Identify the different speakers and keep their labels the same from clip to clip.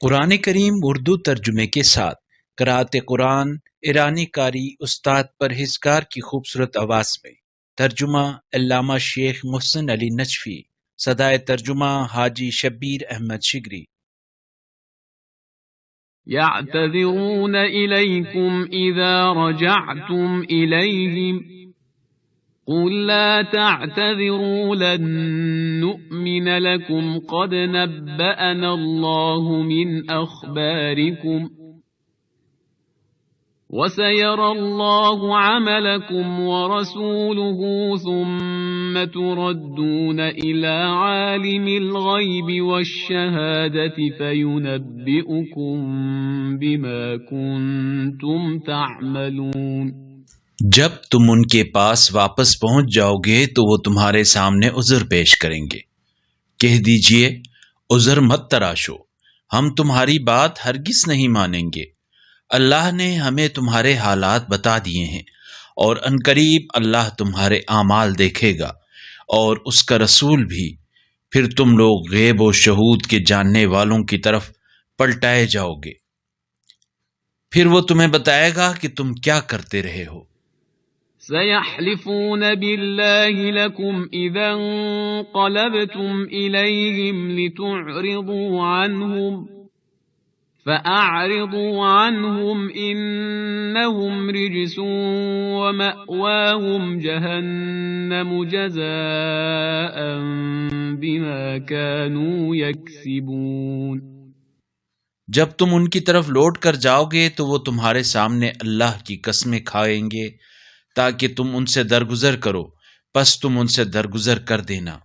Speaker 1: قرآن کریم اردو ترجمے کے ساتھ قرأت قرآن ایرانی قاری استاد پرہیزگار کی خوبصورت آواز میں ترجمہ علامہ شیخ محسن علی نجفی، صدائے ترجمہ حاجی شبیر احمد شگری۔
Speaker 2: يعتذرون إليكم إذا رجعتم إليهم قل لا تعتذروا لن نؤمن لكم قد نبأنا الله من أخباركم وسيرى الله عملكم ورسوله ثم تردون إلى عالم الغيب والشهادة فينبئكم بما كنتم تعملون۔
Speaker 1: جب تم ان کے پاس واپس پہنچ جاؤ گے تو وہ تمہارے سامنے عذر پیش کریں گے۔ کہہ دیجئے عذر مت تراشو، ہم تمہاری بات ہرگز نہیں مانیں گے۔ اللہ نے ہمیں تمہارے حالات بتا دیے ہیں، اور عنقریب اللہ تمہارے اعمال دیکھے گا اور اس کا رسول بھی۔ پھر تم لوگ غیب و شہود کے جاننے والوں کی طرف پلٹائے جاؤ گے، پھر وہ تمہیں بتائے گا کہ تم کیا کرتے رہے ہو۔
Speaker 2: سيحلفون بالله لكم إذا انقلبتم إليهم لتعرضوا عنهم فأعرضوا عنهم إنهم رجس ومأواهم جهنم جزاء بما كانوا يكسبون۔
Speaker 1: جب تم ان کی طرف لوٹ کر جاؤ گے تو وہ تمہارے سامنے اللہ کی قسمیں کھائیں گے تاکہ تم ان سے درگزر کرو، پس تم ان سے درگزر کر دینا۔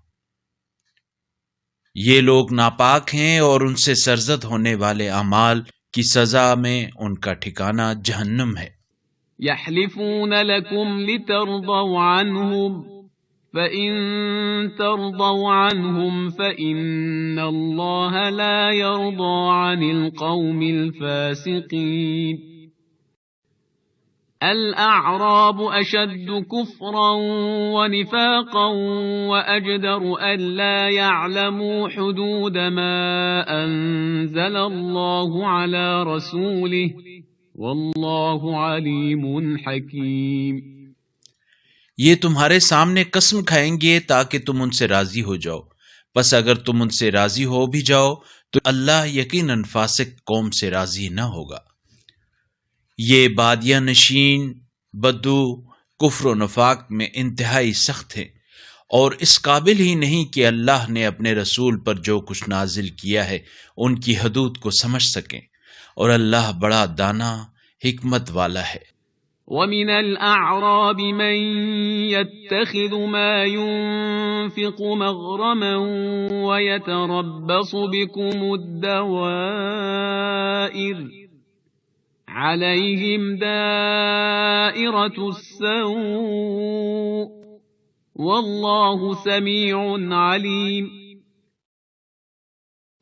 Speaker 1: یہ لوگ ناپاک ہیں اور ان سے سرزد ہونے والے اعمال کی سزا میں ان کا ٹھکانہ جہنم ہے۔
Speaker 2: يحلفون لكم لترضوا عنهم فإن ترضوا عنهم فإن الله لا يرضى عن القوم الفاسقين۔ الأعراب أشد كفرا ونفاقا وأجدر ألا يعلموا حدود ما أنزل الله على رسوله والله عليم حكيم۔
Speaker 1: یہ تمہارے سامنے قسم کھائیں گے تاکہ تم ان سے راضی ہو جاؤ، پس اگر تم ان سے راضی ہو بھی جاؤ تو اللہ یقیناً فاسق قوم سے راضی نہ ہوگا۔ یہ بادیہ نشین بدو کفر و نفاق میں انتہائی سخت ہیں، اور اس قابل ہی نہیں کہ اللہ نے اپنے رسول پر جو کچھ نازل کیا ہے ان کی حدود کو سمجھ سکیں، اور اللہ بڑا دانا حکمت والا ہے۔
Speaker 2: وَمِنَ الْأَعْرَابِ مَن يَتَّخِذُ مَا يُنفِقُ مَغْرَمًا وَيَتَرَبَّصُ بِكُمُ الدَّوَائِرَ عَلَيْهِمْ دَائِرَةُ السَّوْءِ وَاللَّهُ سَمِيعٌ عَلِيمٌ۔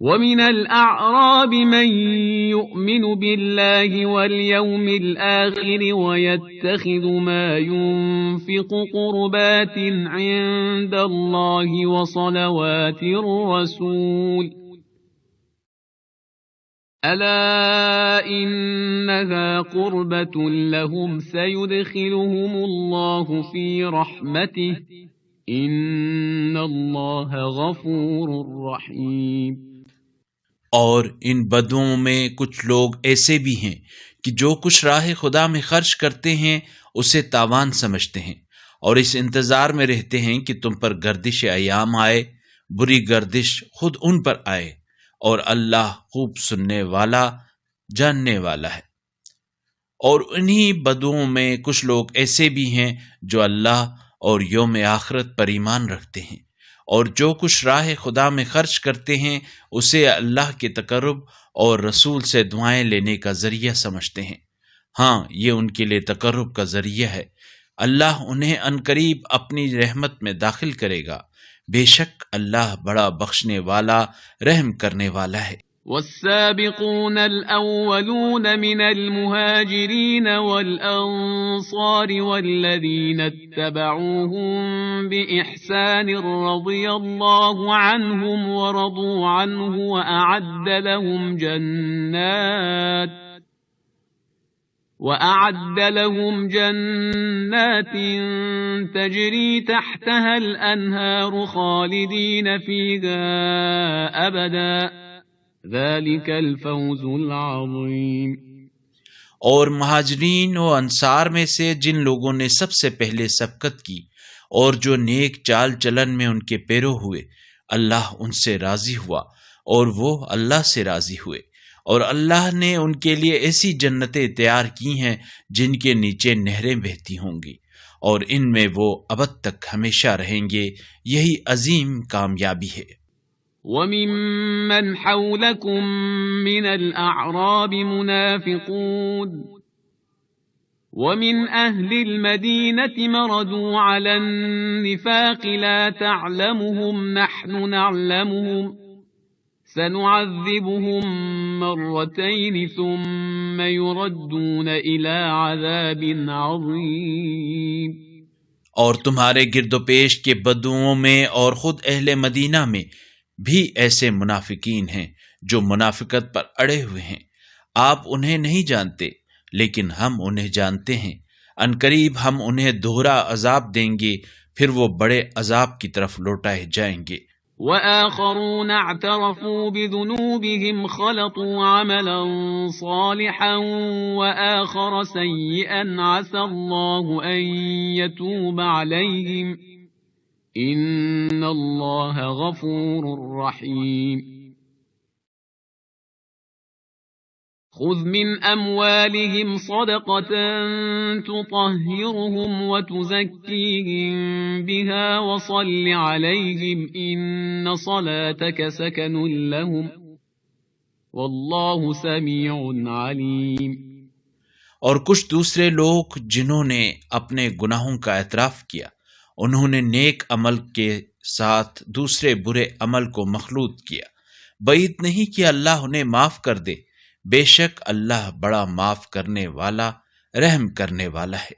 Speaker 2: وَمِنَ الْأَعْرَابِ مَن يُؤْمِنُ بِاللَّهِ وَالْيَوْمِ الْآخِرِ وَيَتَّخِذُ مَا يُنفِقُ قُرُبَاتٍ عِندَ اللَّهِ وَصَلَوَاتِ الرَّسُولِ أَلَا إِنَّهَا قُرْبَةٌ لَهُمْ سَيُدْخِلُهُمُ اللَّهُ فِي رَحْمَتِهِ إِنَّ اللَّهَ غَفُورٌ رَحِيمٌ۔
Speaker 1: اور ان بدوؤں میں کچھ لوگ ایسے بھی ہیں کہ جو کچھ راہ خدا میں خرچ کرتے ہیں اسے تاوان سمجھتے ہیں، اور اس انتظار میں رہتے ہیں کہ تم پر گردش ایام آئے، بری گردش خود ان پر آئے، اور اللہ خوب سننے والا جاننے والا ہے۔ اور انہی بدوؤں میں کچھ لوگ ایسے بھی ہیں جو اللہ اور یوم آخرت پر ایمان رکھتے ہیں، اور جو کچھ راہ خدا میں خرچ کرتے ہیں اسے اللہ کے تقرب اور رسول سے دعائیں لینے کا ذریعہ سمجھتے ہیں۔ ہاں، یہ ان کے لیے تقرب کا ذریعہ ہے۔ اللہ انہیں عنقریب اپنی رحمت میں داخل کرے گا، بے شک اللہ بڑا بخشنے والا رحم کرنے والا ہے۔
Speaker 2: والسابقون الأولون من المهاجرين والأنصار والذين اتبعوهم بإحسان رضي الله عنهم ورضوا عنه وأعد لهم جنات تجري تحتها الأنهار خالدين فيها أبدا ذلك الفوز العظیم۔
Speaker 1: اور مہاجرین و انصار میں سے جن لوگوں نے سب سے پہلے سبقت کی اور جو نیک چال چلن میں ان کے پیرو ہوئے، اللہ ان سے راضی ہوا اور وہ اللہ سے راضی ہوئے، اور اللہ نے ان کے لیے ایسی جنتیں تیار کی ہیں جن کے نیچے نہریں بہتی ہوں گی، اور ان میں وہ ابد تک ہمیشہ رہیں گے۔ یہی عظیم کامیابی ہے۔
Speaker 2: وَمِمَّنْ حَوْلَكُمْ مِنَ الْأَعْرَابِ مُنَافِقُونَ وَمِنْ أَهْلِ الْمَدِينَةِ مَرَدُوا عَلَى النِّفَاقِ لَا تَعْلَمُهُمْ نَحْنُ نَعْلَمُهُمْ سَنُعَذِّبُهُمْ مَرَّتَيْنِ ثُمَّ يُرَدُّونَ إِلَى عَذَابٍ عَظِيمٍ۔
Speaker 1: اور تمہارے گرد و پیش کے بدوؤں میں اور خود اہل مدینہ میں بھی ایسے منافقین ہیں جو منافقت پر اڑے ہوئے ہیں، آپ انہیں نہیں جانتے لیکن ہم انہیں جانتے ہیں، عنقریب ہم انہیں دوہرا عذاب دیں گے، پھر وہ بڑے عذاب کی طرف لوٹائے جائیں گے۔
Speaker 2: وآخرون اعترفوا بذنوبهم خلطوا عملا صالحا وآخر سيئا عسى الله أن يتوب عليهم إن الله غفور رحيم۔ خذ من أموالهم صدقة تطهرهم وتزكيهم بها وصل عليهم إن صلاتك سكن لهم والله سميع عليم۔
Speaker 1: اور کچھ دوسرے لوگ جنہوں نے اپنے گناہوں کا اعتراف کیا، انہوں نے نیک عمل کے ساتھ دوسرے برے عمل کو مخلوط کیا، بعید نہیں کہ اللہ انہیں معاف کر دے، بے شک اللہ بڑا معاف کرنے والا رحم کرنے والا ہے۔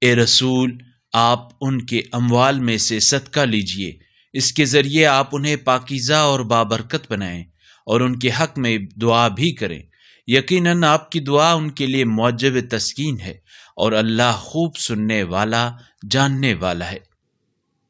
Speaker 1: اے رسول، آپ ان کے اموال میں سے صدقہ لیجئے، اس کے ذریعے آپ انہیں پاکیزہ اور بابرکت بنائیں اور ان کے حق میں دعا بھی کریں، یقیناً آپ کی دعا ان کے لیے موجب تسکین ہے، اور اللہ خوب سننے والا جاننے والا ہے۔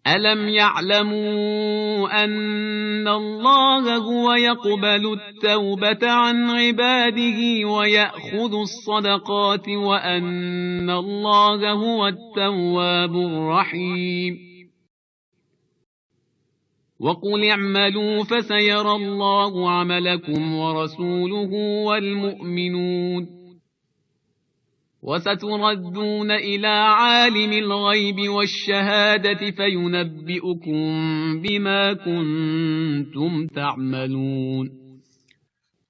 Speaker 2: أَلَمْ يَعْلَمُوا أَنَّ اللَّهَ هُوَ يَقْبَلُ التَّوْبَةَ عَنْ عِبَادِهِ وَيَأْخُذُ الصَّدَقَاتِ وَأَنَّ اللَّهَ هُوَ التَّوَّابُ الرَّحِيمُ۔ وَقُلِ اعْمَلُوا فَسَيَرَى اللَّهُ عَمَلَكُمْ وَرَسُولُهُ وَالْمُؤْمِنُونَ وَسَتُرَدُّونَ إِلَى عَالِمِ الْغَيْبِ وَالشَّهَادَةِ فَيُنَبِّئُكُم بِمَا كُنتُمْ تَعْمَلُونَ۔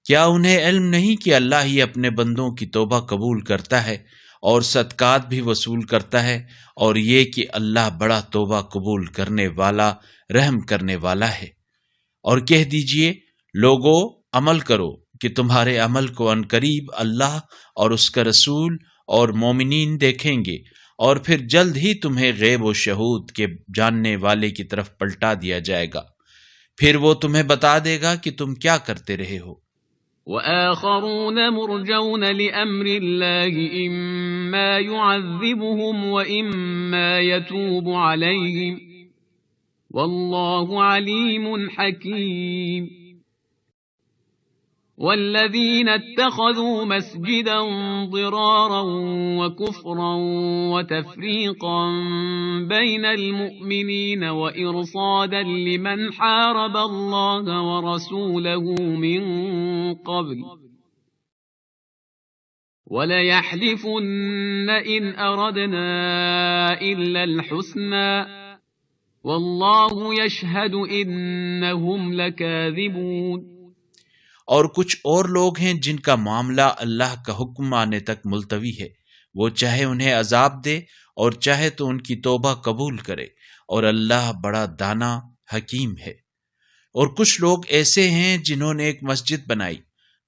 Speaker 1: کیا انہیں علم نہیں کہ اللہ ہی اپنے بندوں کی توبہ قبول کرتا ہے اور صدقات بھی وصول کرتا ہے، اور یہ کہ اللہ بڑا توبہ قبول کرنے والا رحم کرنے والا ہے۔ اور کہہ دیجئے، لوگو عمل کرو کہ تمہارے عمل کو عنقریب اللہ اور اس کا رسول اور مومنین دیکھیں گے، اور پھر جلد ہی تمہیں غیب و شہود کے جاننے والے کی طرف پلٹا دیا جائے گا، پھر وہ تمہیں بتا دے گا کہ تم کیا کرتے رہے ہو۔
Speaker 2: وآخرون مرجون لأمر الله إما يعذبهم وإما يتوب عليهم والله عليم حكيم۔ والذين اتخذوا مسجدا ضرارا وكفرا وتفريقا بين المؤمنين وإرصادا لمن حارب الله ورسوله من قبل وليحلفن إن أردنا إلا الحسنى والله يشهد إنهم لكاذبون۔
Speaker 1: اور کچھ اور لوگ ہیں جن کا معاملہ اللہ کا حکم آنے تک ملتوی ہے، وہ چاہے انہیں عذاب دے اور چاہے تو ان کی توبہ قبول کرے، اور اللہ بڑا دانا حکیم ہے۔ اور کچھ لوگ ایسے ہیں جنہوں نے ایک مسجد بنائی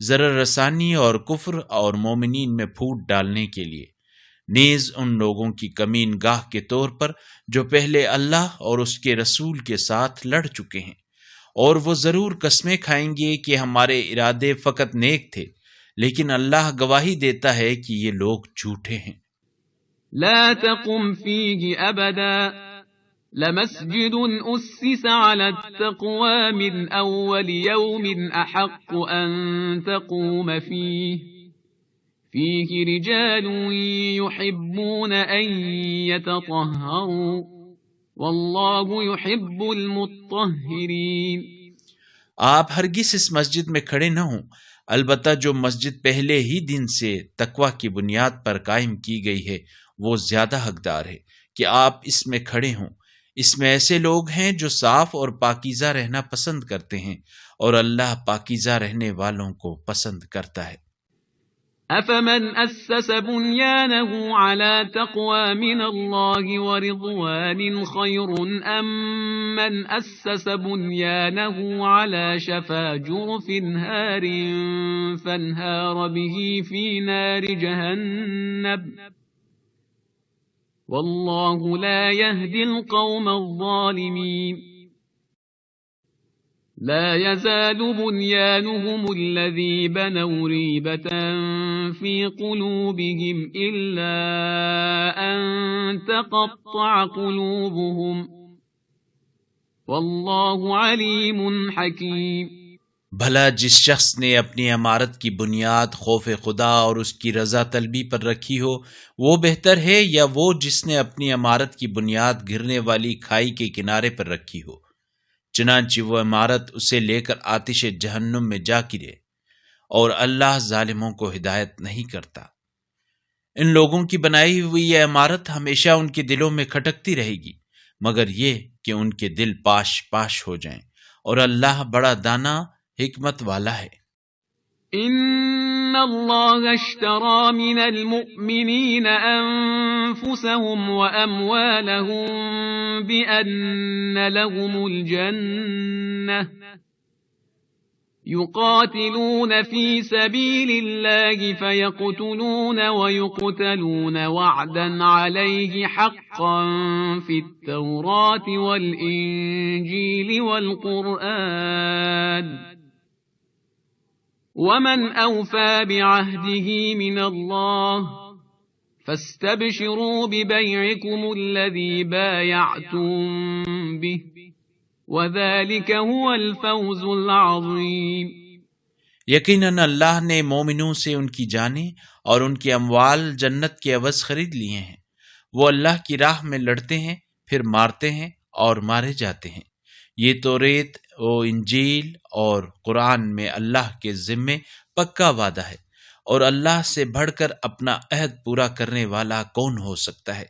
Speaker 1: ضرر رسانی اور کفر اور مومنین میں پھوٹ ڈالنے کے لیے، نیز ان لوگوں کی کمین گاہ کے طور پر جو پہلے اللہ اور اس کے رسول کے ساتھ لڑ چکے ہیں، اور وہ ضرور قسمیں کھائیں گے کہ ہمارے ارادے فقط نیک تھے، لیکن اللہ گواہی دیتا ہے کہ یہ لوگ جھوٹے ہیں۔
Speaker 2: لا تقم فيه أبدا لمسجد أسس على التقوى من أول يوم أحق أن تقوم فيه رجال يحبون أن يتطهروا والله يحب المطهرين۔
Speaker 1: آپ ہرگز اس مسجد میں کھڑے نہ ہوں، البتہ جو مسجد پہلے ہی دن سے تقوی کی بنیاد پر قائم کی گئی ہے وہ زیادہ حقدار ہے کہ آپ اس میں کھڑے ہوں۔ اس میں ایسے لوگ ہیں جو صاف اور پاکیزہ رہنا پسند کرتے ہیں، اور اللہ پاکیزہ رہنے والوں کو پسند کرتا ہے۔
Speaker 2: أفمن أسس بنيانه على تقوى من الله ورضوان خير أم من أسس بنيانه على شفا جرف هار فانهار به في نار جهنم والله لا يهدي القوم الظالمين۔ لا يزال بنيانهم الذي بنوا ريبة في قلوبهم إلا أن تقطع قلوبهم والله عليم حكيم۔
Speaker 1: بھلا جس شخص نے اپنی عمارت کی بنیاد خوف خدا اور اس کی رضا طلبی پر رکھی ہو وہ بہتر ہے، یا وہ جس نے اپنی عمارت کی بنیاد گرنے والی کھائی کے کنارے پر رکھی ہو؟ چنانچہ وہ عمارت اسے لے کر آتش جہنم میں جا گرے، اور اللہ ظالموں کو ہدایت نہیں کرتا۔ ان لوگوں کی بنائی ہوئی یہ عمارت ہمیشہ ان کے دلوں میں کھٹکتی رہے گی، مگر یہ کہ ان کے دل پاش پاش ہو جائیں، اور اللہ بڑا دانا حکمت والا ہے۔
Speaker 2: ان اللہ اشترى من المؤمنین انفسهم واموالهم بان لهم الجنة يقاتلون في سبيل الله فيقتلون ويقتلون وعدا عليه حقا في التوراة والإنجيل والقرآن ومن أوفى بعهده من الله فاستبشروا ببيعكم الذي بايعتم به وَذَلِكَ هُوَ الْفَوْزُ الْعَظِيمُ۔
Speaker 1: یقیناً اللہ نے مومنوں سے ان کی جانیں اور ان کے اموال جنت کے عوض خرید لیے ہیں۔ وہ اللہ کی راہ میں لڑتے ہیں، پھر مارتے ہیں اور مارے جاتے ہیں۔ یہ توریت و انجیل اور قرآن میں اللہ کے ذمے پکا وعدہ ہے، اور اللہ سے بڑھ کر اپنا عہد پورا کرنے والا کون ہو سکتا ہے؟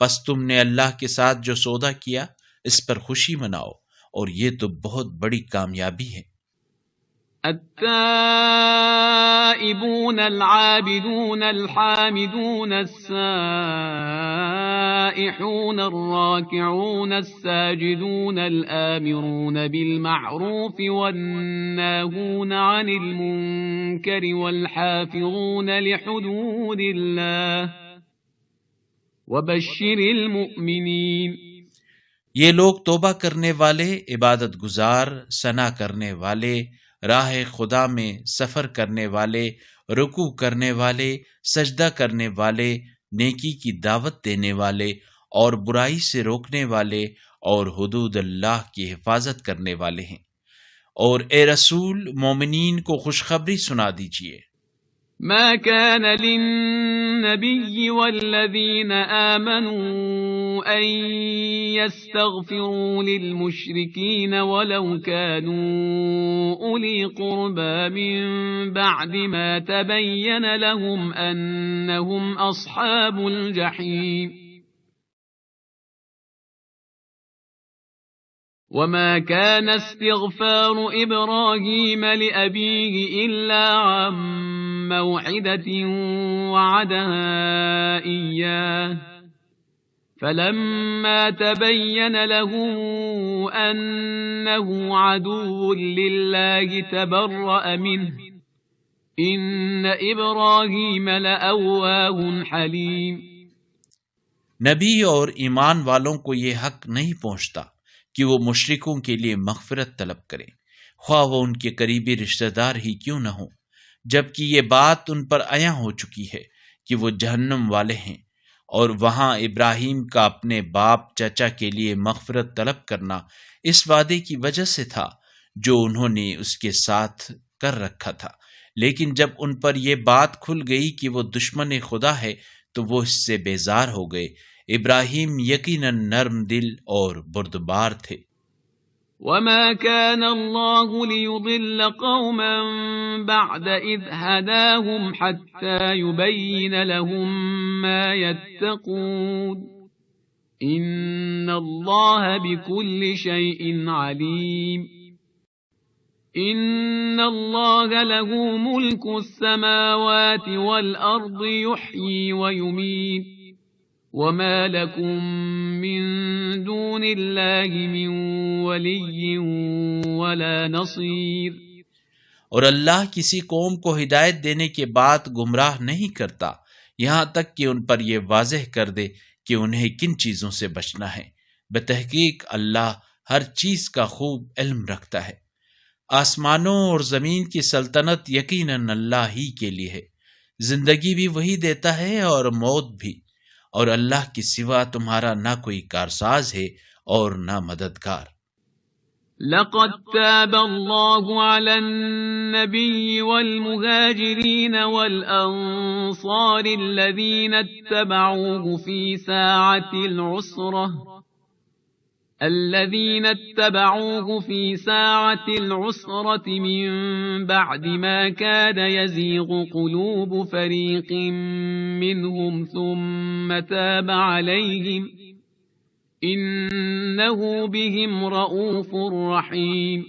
Speaker 1: پس تم نے اللہ کے ساتھ جو سودا کیا اس پر خوشی مناؤ، اور یہ تو بہت بڑی کامیابی ہے۔
Speaker 2: التائبون العابدون الحامدون السائحون الراكعون الساجدون الآمرون بالمعروف والناهون عن المنكر والحافظون لحدود الله وبشر المؤمنين۔
Speaker 1: یہ لوگ توبہ کرنے والے، عبادت گزار، ثنا کرنے والے، راہ خدا میں سفر کرنے والے، رکوع کرنے والے، سجدہ کرنے والے، نیکی کی دعوت دینے والے اور برائی سے روکنے والے اور حدود اللہ کی حفاظت کرنے والے ہیں۔ اور اے رسول مومنین کو خوشخبری سنا دیجیے۔
Speaker 2: ما كان للنبي والذين آمنوا أن يستغفروا للمشركين ولو كانوا أولي قربى من بعد ما تبين لهم أنهم أصحاب الجحيم وما كان استغفار إبراهيم لأبيه إلا عن موعدة وعدها إياه فلما تبين له أنه عدو لله تبرأ منه إن إبراهيم لأواه حليم۔
Speaker 1: نبی اور ایمان والوں کو یہ حق نہیں پہنچتا کہ وہ مشرکوں کے لیے مغفرت طلب کریں، خواہ وہ ان کے قریبی رشتہ دار ہی کیوں نہ ہوں، جبکہ یہ بات ان پر عیاں ہو چکی ہے کہ وہ جہنم والے ہیں، اور وہاں ابراہیم کا اپنے باپ چچا کے لیے مغفرت طلب کرنا اس وعدے کی وجہ سے تھا جو انہوں نے اس کے ساتھ کر رکھا تھا، لیکن جب ان پر یہ بات کھل گئی کہ وہ دشمن خدا ہے تو وہ اس سے بیزار ہو گئے۔ ابراہیم یقیناً نرم دل اور بردبار تھے۔
Speaker 2: وما كان الله ليضل قوما بعد إذ هداهم حتى يبين لهم ما يتقون إن الله بكل شيء عليم۔ إن الله له ملك السماوات والأرض يحيي ويميت وما لكم من دون الله من ولی ولا نصیر۔
Speaker 1: اور اللہ کسی قوم کو ہدایت دینے کے بعد گمراہ نہیں کرتا یہاں تک کہ ان پر یہ واضح کر دے کہ انہیں کن چیزوں سے بچنا ہے۔ بتحقیق اللہ ہر چیز کا خوب علم رکھتا ہے۔ آسمانوں اور زمین کی سلطنت یقیناً اللہ ہی کے لیے ہے، زندگی بھی وہی دیتا ہے اور موت بھی، اور اللہ کے سوا تمہارا نہ کوئی کارساز ہے اور نہ مددگار۔
Speaker 2: لقد تاب الله على النبي والمهاجرين والأنصار الذين اتبعوه في ساعة العسرة من بعد ما كاد يزيغ قلوب فريق منهم ثم تاب عليهم إنه بهم رؤوف رحيم۔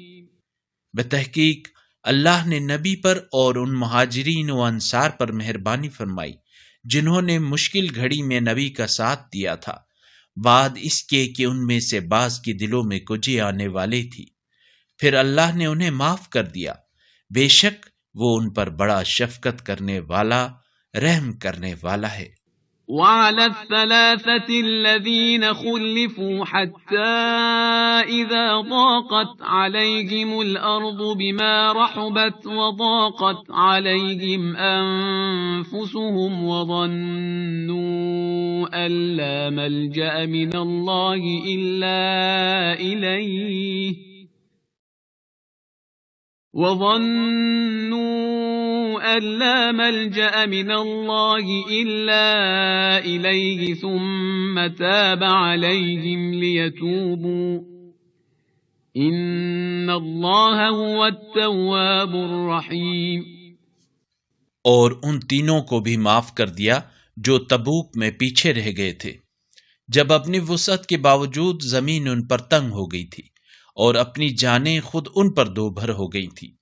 Speaker 1: بتحقیق اللہ نے نبی پر اور ان مہاجرین و انصار پر مہربانی فرمائی جنہوں نے مشکل گھڑی میں نبی کا ساتھ دیا تھا، بعد اس کے کہ ان میں سے بعض کے دلوں میں کجی آنے والی تھی، پھر اللہ نے انہیں معاف کر دیا، بے شک وہ ان پر بڑا شفقت کرنے والا، رحم کرنے والا ہے۔
Speaker 2: وعلى الثلاثة الذين خلفوا حتى إذا ضاقت عليهم الأرض بما رحبت وضاقت عليهم أنفسهم وظنوا أن لا ملجأ من الله إلا إليه ثم تاب عليهم ليتوبوا إن الله هو التواب الرحيم۔
Speaker 1: اور ان تینوں کو بھی معاف کر دیا جو تبوک میں پیچھے رہ گئے تھے، جب اپنی وسعت کے باوجود زمین ان پر تنگ ہو گئی تھی اور اپنی جانیں خود ان پر دو بھر ہو گئی تھیں،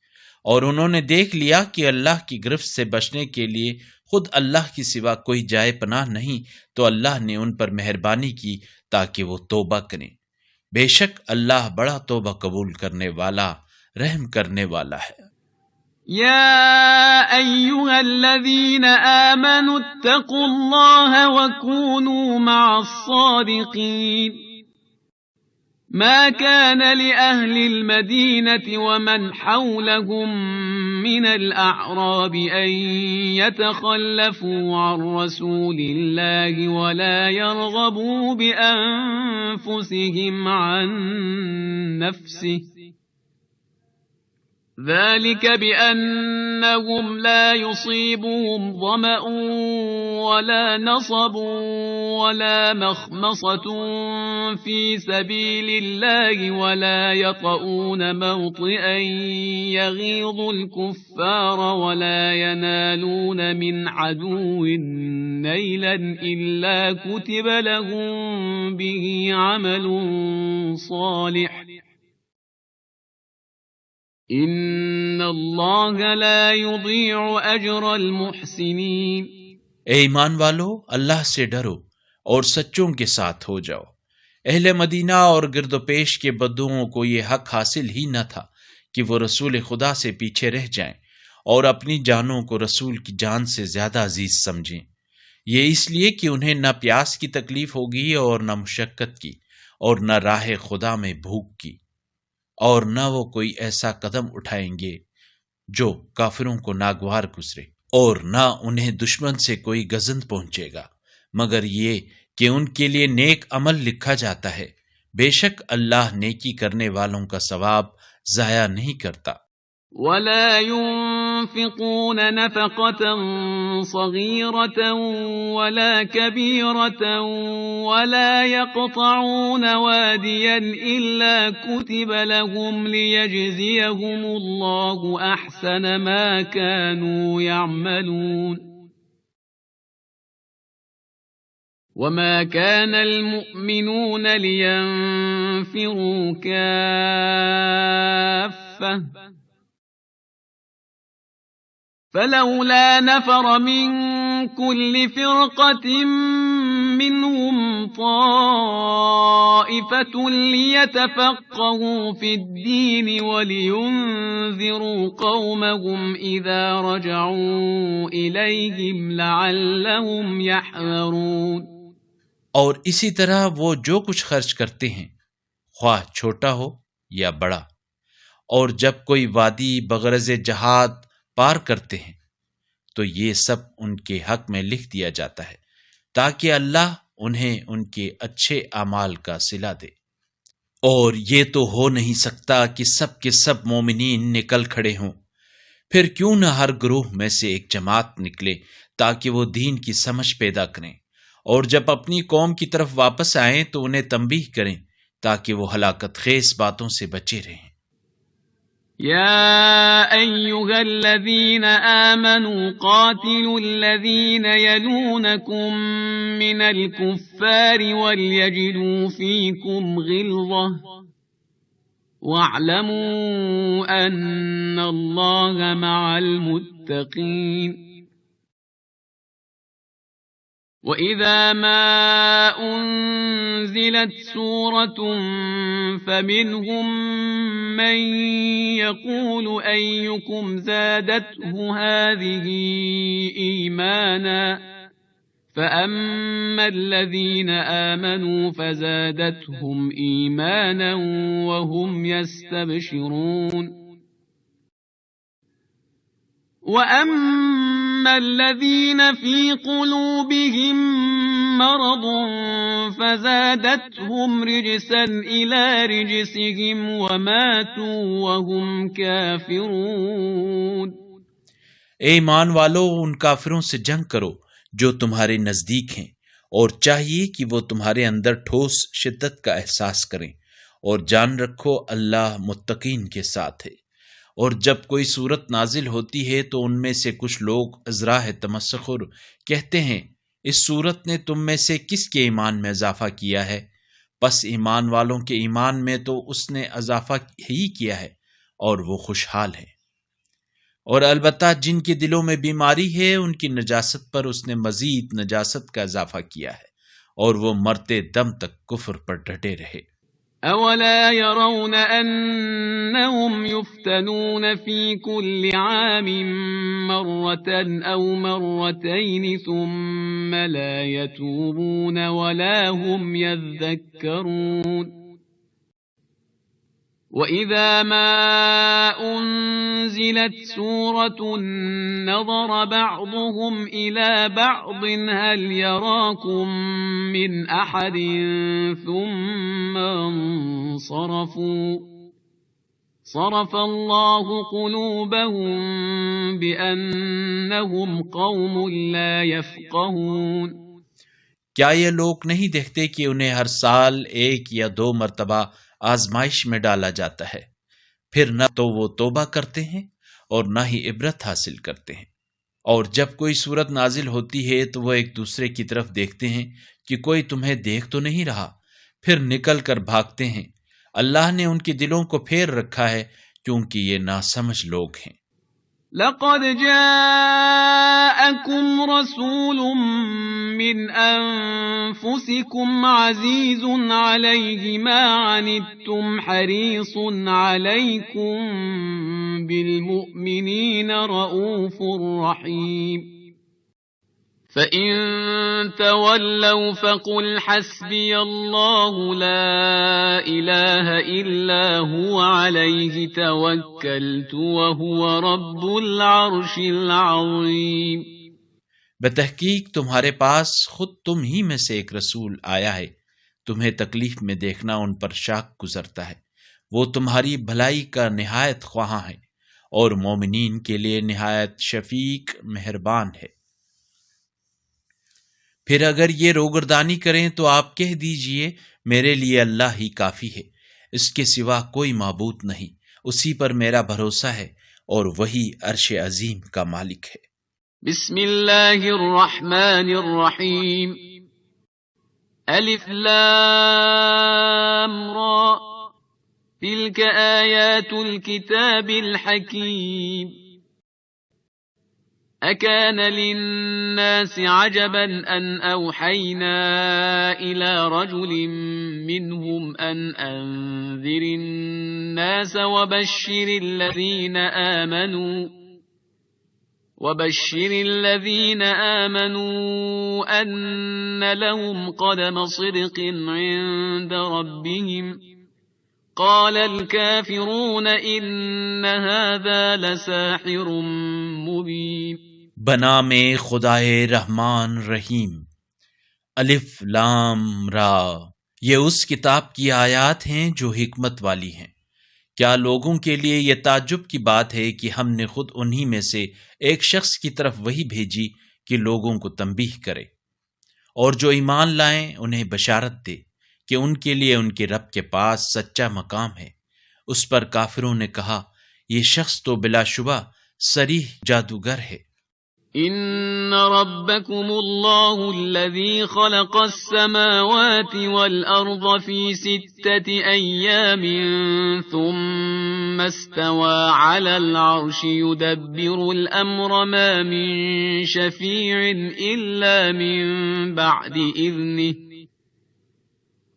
Speaker 1: اور انہوں نے دیکھ لیا کہ اللہ کی گرفت سے بچنے کے لیے خود اللہ کی سوا کوئی جائے پناہ نہیں، تو اللہ نے ان پر مہربانی کی تاکہ وہ توبہ کریں، بے شک اللہ بڑا توبہ قبول کرنے والا، رحم کرنے والا ہے۔
Speaker 2: يا أيها الذين آمنوا اتقوا الله وكونوا مع الصادقين ما كان لأهل المدينة ومن حولهم من الأعراب أن يتخلفوا عن رسول الله ولا يرغبوا بأنفسهم عن نفسه ذلك بأنهم لا يصيبهم ظمأ ولا نصب ولا مخمصة في سبيل الله ولا يطؤون موطئا يغيظ الكفار ولا ينالون من عدو نيلا إلا كتب لهم به عمل صالح ان اللہ لا یضیع اجر المحسنین۔
Speaker 1: اے ایمان والو، اللہ سے ڈرو اور سچوں کے ساتھ ہو جاؤ۔ اہل مدینہ اور گرد و پیش کے بدوؤں کو یہ حق حاصل ہی نہ تھا کہ وہ رسول خدا سے پیچھے رہ جائیں اور اپنی جانوں کو رسول کی جان سے زیادہ عزیز سمجھیں۔ یہ اس لیے کہ انہیں نہ پیاس کی تکلیف ہوگی اور نہ مشقت کی، اور نہ راہ خدا میں بھوک کی، اور نہ وہ کوئی ایسا قدم اٹھائیں گے جو کافروں کو ناگوار گزرے، اور نہ انہیں دشمن سے کوئی گزند پہنچے گا، مگر یہ کہ ان کے لیے نیک عمل لکھا جاتا ہے۔ بے شک اللہ نیکی کرنے والوں کا ثواب ضائع نہیں کرتا۔
Speaker 2: ولا ينفقون نفقة صغيرة ولا كبيرة ولا يقطعون واديا إلا كتب لهم ليجزيهم الله أحسن ما كانوا يعملون وما كان المؤمنون لينفروا كافة فلولا نفر من كل فرقة منهم طائفة ليتفقهوا في الدين ولينذروا قومهم إذا رجعوا إليهم لعلهم يحذرون۔
Speaker 1: اور اسی طرح وہ جو کچھ خرچ کرتے ہیں، خواہ چھوٹا ہو یا بڑا، اور جب کوئی وادی بغرض جہاد پار کرتے ہیں تو یہ سب ان کے حق میں لکھ دیا جاتا ہے تاکہ اللہ انہیں ان کے اچھے اعمال کا صلہ دے۔ اور یہ تو ہو نہیں سکتا کہ سب کے سب مومنین نکل کھڑے ہوں، پھر کیوں نہ ہر گروہ میں سے ایک جماعت نکلے تاکہ وہ دین کی سمجھ پیدا کریں، اور جب اپنی قوم کی طرف واپس آئیں تو انہیں تنبیہ کریں تاکہ وہ ہلاکت خیز باتوں سے بچے رہیں۔
Speaker 2: يا أيها الذين آمنوا قاتلوا الذين يلونكم من الكفار وليجدوا فيكم غلظة واعلموا أن الله مع المتقين۔ وَإِذَا مَا أُنزِلَتْ سُورَةٌ فَمِنْهُمْ مَنْ يَقُولُ أَيُّكُمْ زَادَتْهُ هَذِهِ إِيمَانًا فَأَمَّا الَّذِينَ آمَنُوا فَزَادَتْهُمْ إِيمَانًا وَهُمْ يَسْتَبْشِرُونَ۔ وَأَمَّا الَّذِينَ فِي قُلُوبِهِم مَّرَضٌ فَزَادَتْهُمْ رِجْسًا إِلَى رِجْسِهِمْ وَمَاتُوا وَهُمْ كَافِرُونَ۔
Speaker 1: اے ایمان والو، ان کافروں سے جنگ کرو جو تمہارے نزدیک ہیں، اور چاہیے کہ وہ تمہارے اندر ٹھوس شدت کا احساس کریں، اور جان رکھو اللہ متقین کے ساتھ ہے۔ اور جب کوئی صورت نازل ہوتی ہے تو ان میں سے کچھ لوگ ازراہ تمسخر کہتے ہیں، اس صورت نے تم میں سے کس کے ایمان میں اضافہ کیا ہے؟ پس ایمان والوں کے ایمان میں تو اس نے اضافہ ہی کیا ہے، اور وہ خوشحال ہیں۔ اور البتہ جن کے دلوں میں بیماری ہے ان کی نجاست پر اس نے مزید نجاست کا اضافہ کیا ہے، اور وہ مرتے دم تک کفر پر ڈٹے رہے۔
Speaker 2: أَوَلَا يَرَوْنَ أَنَّهُمْ يُفْتَنُونَ فِي كُلِّ عَامٍ مَرَّةً أَوْ مَرَّتَيْنِ ثُمَّ لَا يَتُوبُونَ وَلَا هُمْ يَذَّكَّرُونَ۔ وَإِذَا مَا أُنزِلَتْ سُورَةٌ نَظَرَ بَعْضُهُمْ إِلَى بَعْضٍ هَلْ يَرَاكُمْ مِنْ أَحَدٍ ثُمَّ انصَرَفُوا صَرَفَ اللَّهُ قُلُوبَهُمْ بِأَنَّهُمْ قَوْمٌ لَا يَفْقَهُونَ۔
Speaker 1: کیا یہ لوگ نہیں دیکھتے کہ انہیں ہر سال ایک یا دو مرتبہ آزمائش میں ڈالا جاتا ہے، پھر نہ تو وہ توبہ کرتے ہیں اور نہ ہی عبرت حاصل کرتے ہیں۔ اور جب کوئی صورت نازل ہوتی ہے تو وہ ایک دوسرے کی طرف دیکھتے ہیں کہ کوئی تمہیں دیکھ تو نہیں رہا، پھر نکل کر بھاگتے ہیں۔ اللہ نے ان کے دلوں کو پھیر رکھا ہے کیونکہ یہ ناسمجھ لوگ ہیں۔
Speaker 2: لقد جاءكم رسول من أنفسكم عزيز عليه ما عنتم حريص عليكم بالمؤمنين رؤوف رحيم فإن تولوا فقل حسبي الله لا إله إلا هو عليه توكلت وهو رب العرش العظيم.
Speaker 1: بتحقیق تمہارے پاس خود تم ہی میں سے ایک رسول آیا ہے، تمہیں تکلیف میں دیکھنا ان پر شاق گزرتا ہے، وہ تمہاری بھلائی کا نہایت خواہاں ہے اور مومنین کے لیے نہایت شفیق مہربان ہے۔ پھر اگر یہ روگردانی کریں تو آپ کہہ دیجئے میرے لیے اللہ ہی کافی ہے، اس کے سوا کوئی معبود نہیں، اسی پر میرا بھروسہ ہے اور وہی عرش عظیم کا مالک ہے۔
Speaker 2: بسم اللہ الرحمن الرحیم الف لام را تلك آیات الكتاب الحکیم أكان للناس عجبا أن أوحينا إلى رجل منهم أن أنذر الناس وبشر الذين آمنوا أن لهم قدم صدق عند ربهم قال الكافرون إن هذا لساحر مبين۔
Speaker 1: بنام خدائے رحمان رحیم، الف لام را، یہ اس کتاب کی آیات ہیں جو حکمت والی ہیں۔ کیا لوگوں کے لیے یہ تعجب کی بات ہے کہ ہم نے خود انہی میں سے ایک شخص کی طرف وہی بھیجی کہ لوگوں کو تنبیہ کرے، اور جو ایمان لائیں انہیں بشارت دے کہ ان کے لیے ان کے رب کے پاس سچا مقام ہے۔ اس پر کافروں نے کہا یہ شخص تو بلا شبہ صریح جادوگر ہے۔
Speaker 2: ان ربکم اللہ الذی خلق السماوات والارض فی 6 ایام ثم استوى على العرش يدبر الامر ما من شفیع الا من بعد اذنه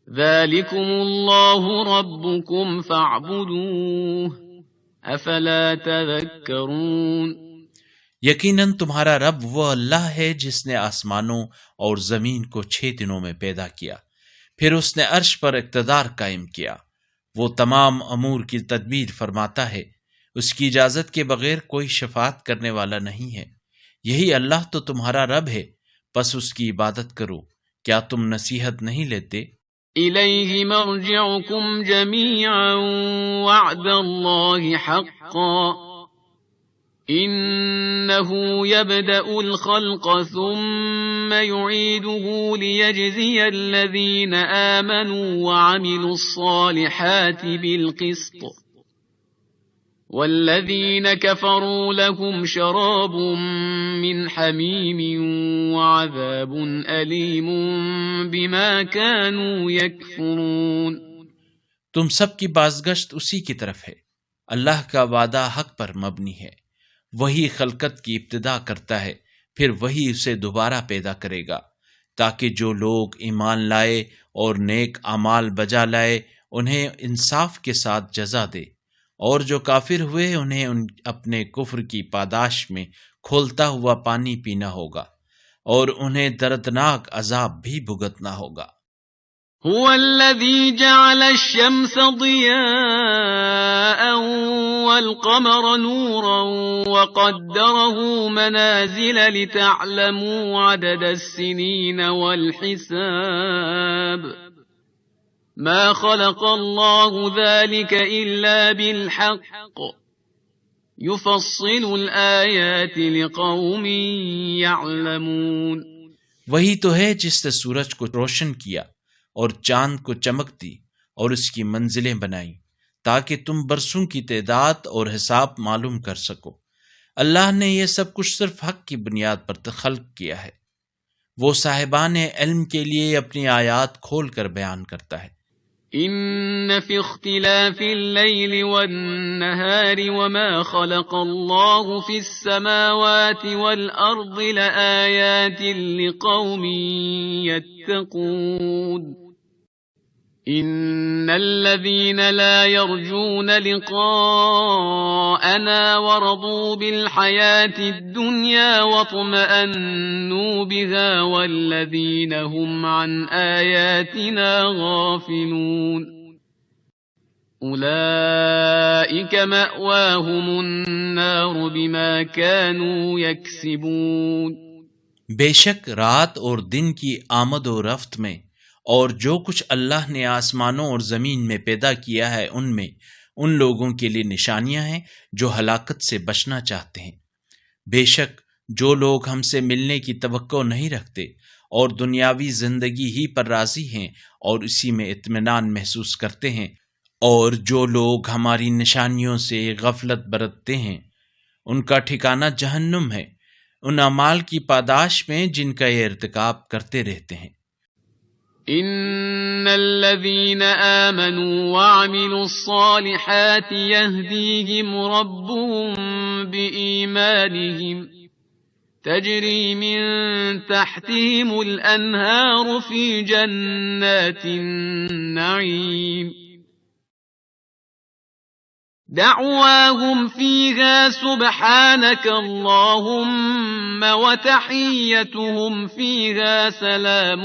Speaker 2: ذلكم الله ربكم فاعبدوه افلا تذکرون۔
Speaker 1: یقیناً تمہارا رب وہ اللہ ہے جس نے آسمانوں اور زمین کو 6 دنوں میں پیدا کیا، پھر اس نے عرش پر اقتدار قائم کیا، وہ تمام امور کی تدبیر فرماتا ہے، اس کی اجازت کے بغیر کوئی شفاعت کرنے والا نہیں ہے، یہی اللہ تو تمہارا رب ہے، پس اس کی عبادت کرو، کیا تم نصیحت نہیں لیتے؟
Speaker 2: الیہ مرجعکم جمیعا وعد اللہ حقا إنه يبدأ الخلق ثم يعيده ليجزي الذين آمنوا وعملوا الصالحات بالقسط والذين كفروا لهم شراب من حميم وعذاب أليم بما كانوا يكفرون۔
Speaker 1: تم سب کی بازگشت اسی کی طرف ہے، اللہ کا وعدہ حق پر مبنی ہے، وہی خلقت کی ابتدا کرتا ہے، پھر وہی اسے دوبارہ پیدا کرے گا، تاکہ جو لوگ ایمان لائے اور نیک اعمال بجا لائے انہیں انصاف کے ساتھ جزا دے، اور جو کافر ہوئے انہیں اپنے کفر کی پاداش میں کھولتا ہوا پانی پینا ہوگا، اور انہیں دردناک عذاب بھی بھگتنا ہوگا۔
Speaker 2: هو الذي جعل الشمس ضياء والقمر نورا وقدره منازل لتعلموا عدد السنين والحساب ما خلق الله ذلك إلا بالحق يفصل الآيات لقوم يعلمون۔
Speaker 1: وہی تو ہے جس نے سورج کو روشن کیا اور چاند کو چمک دی اور اس کی منزلیں بنائیں تاکہ تم برسوں کی تعداد اور حساب معلوم کر سکو۔ اللہ نے یہ سب کچھ صرف حق کی بنیاد پر خلق کیا ہے، وہ صاحبان علم کے لیے اپنی آیات کھول کر بیان کرتا ہے۔
Speaker 2: إن في اختلاف الليل والنهار وما خلق الله في السماوات والأرض لآيات لقوم يتقون إن الذين لا يرجون لقاءنا ورضوا بالحياة الدنيا واطمأنوا بها والذين هم عن آياتنا غافلون أولئك مأواهم النار بما كانوا يكسبون.
Speaker 1: بے شک رات اور دن کی آمد و رفت میں اور جو کچھ اللہ نے آسمانوں اور زمین میں پیدا کیا ہے ان لوگوں کے لیے نشانیاں ہیں جو ہلاکت سے بچنا چاہتے ہیں۔ بے شک جو لوگ ہم سے ملنے کی توقع نہیں رکھتے اور دنیاوی زندگی ہی پر راضی ہیں اور اسی میں اطمینان محسوس کرتے ہیں، اور جو لوگ ہماری نشانیوں سے غفلت برتتے ہیں ان کا ٹھکانہ جہنم ہے، ان اعمال کی پاداش میں جن کا یہ ارتکاب کرتے رہتے ہیں۔
Speaker 2: إن الذين آمنوا وعملوا الصالحات يهديهم ربهم بإيمانهم تجري من تحتهم الأنهار في جنات النعيم دعواهم فيها سبحانك اللهم وتحيتهم فيها سلام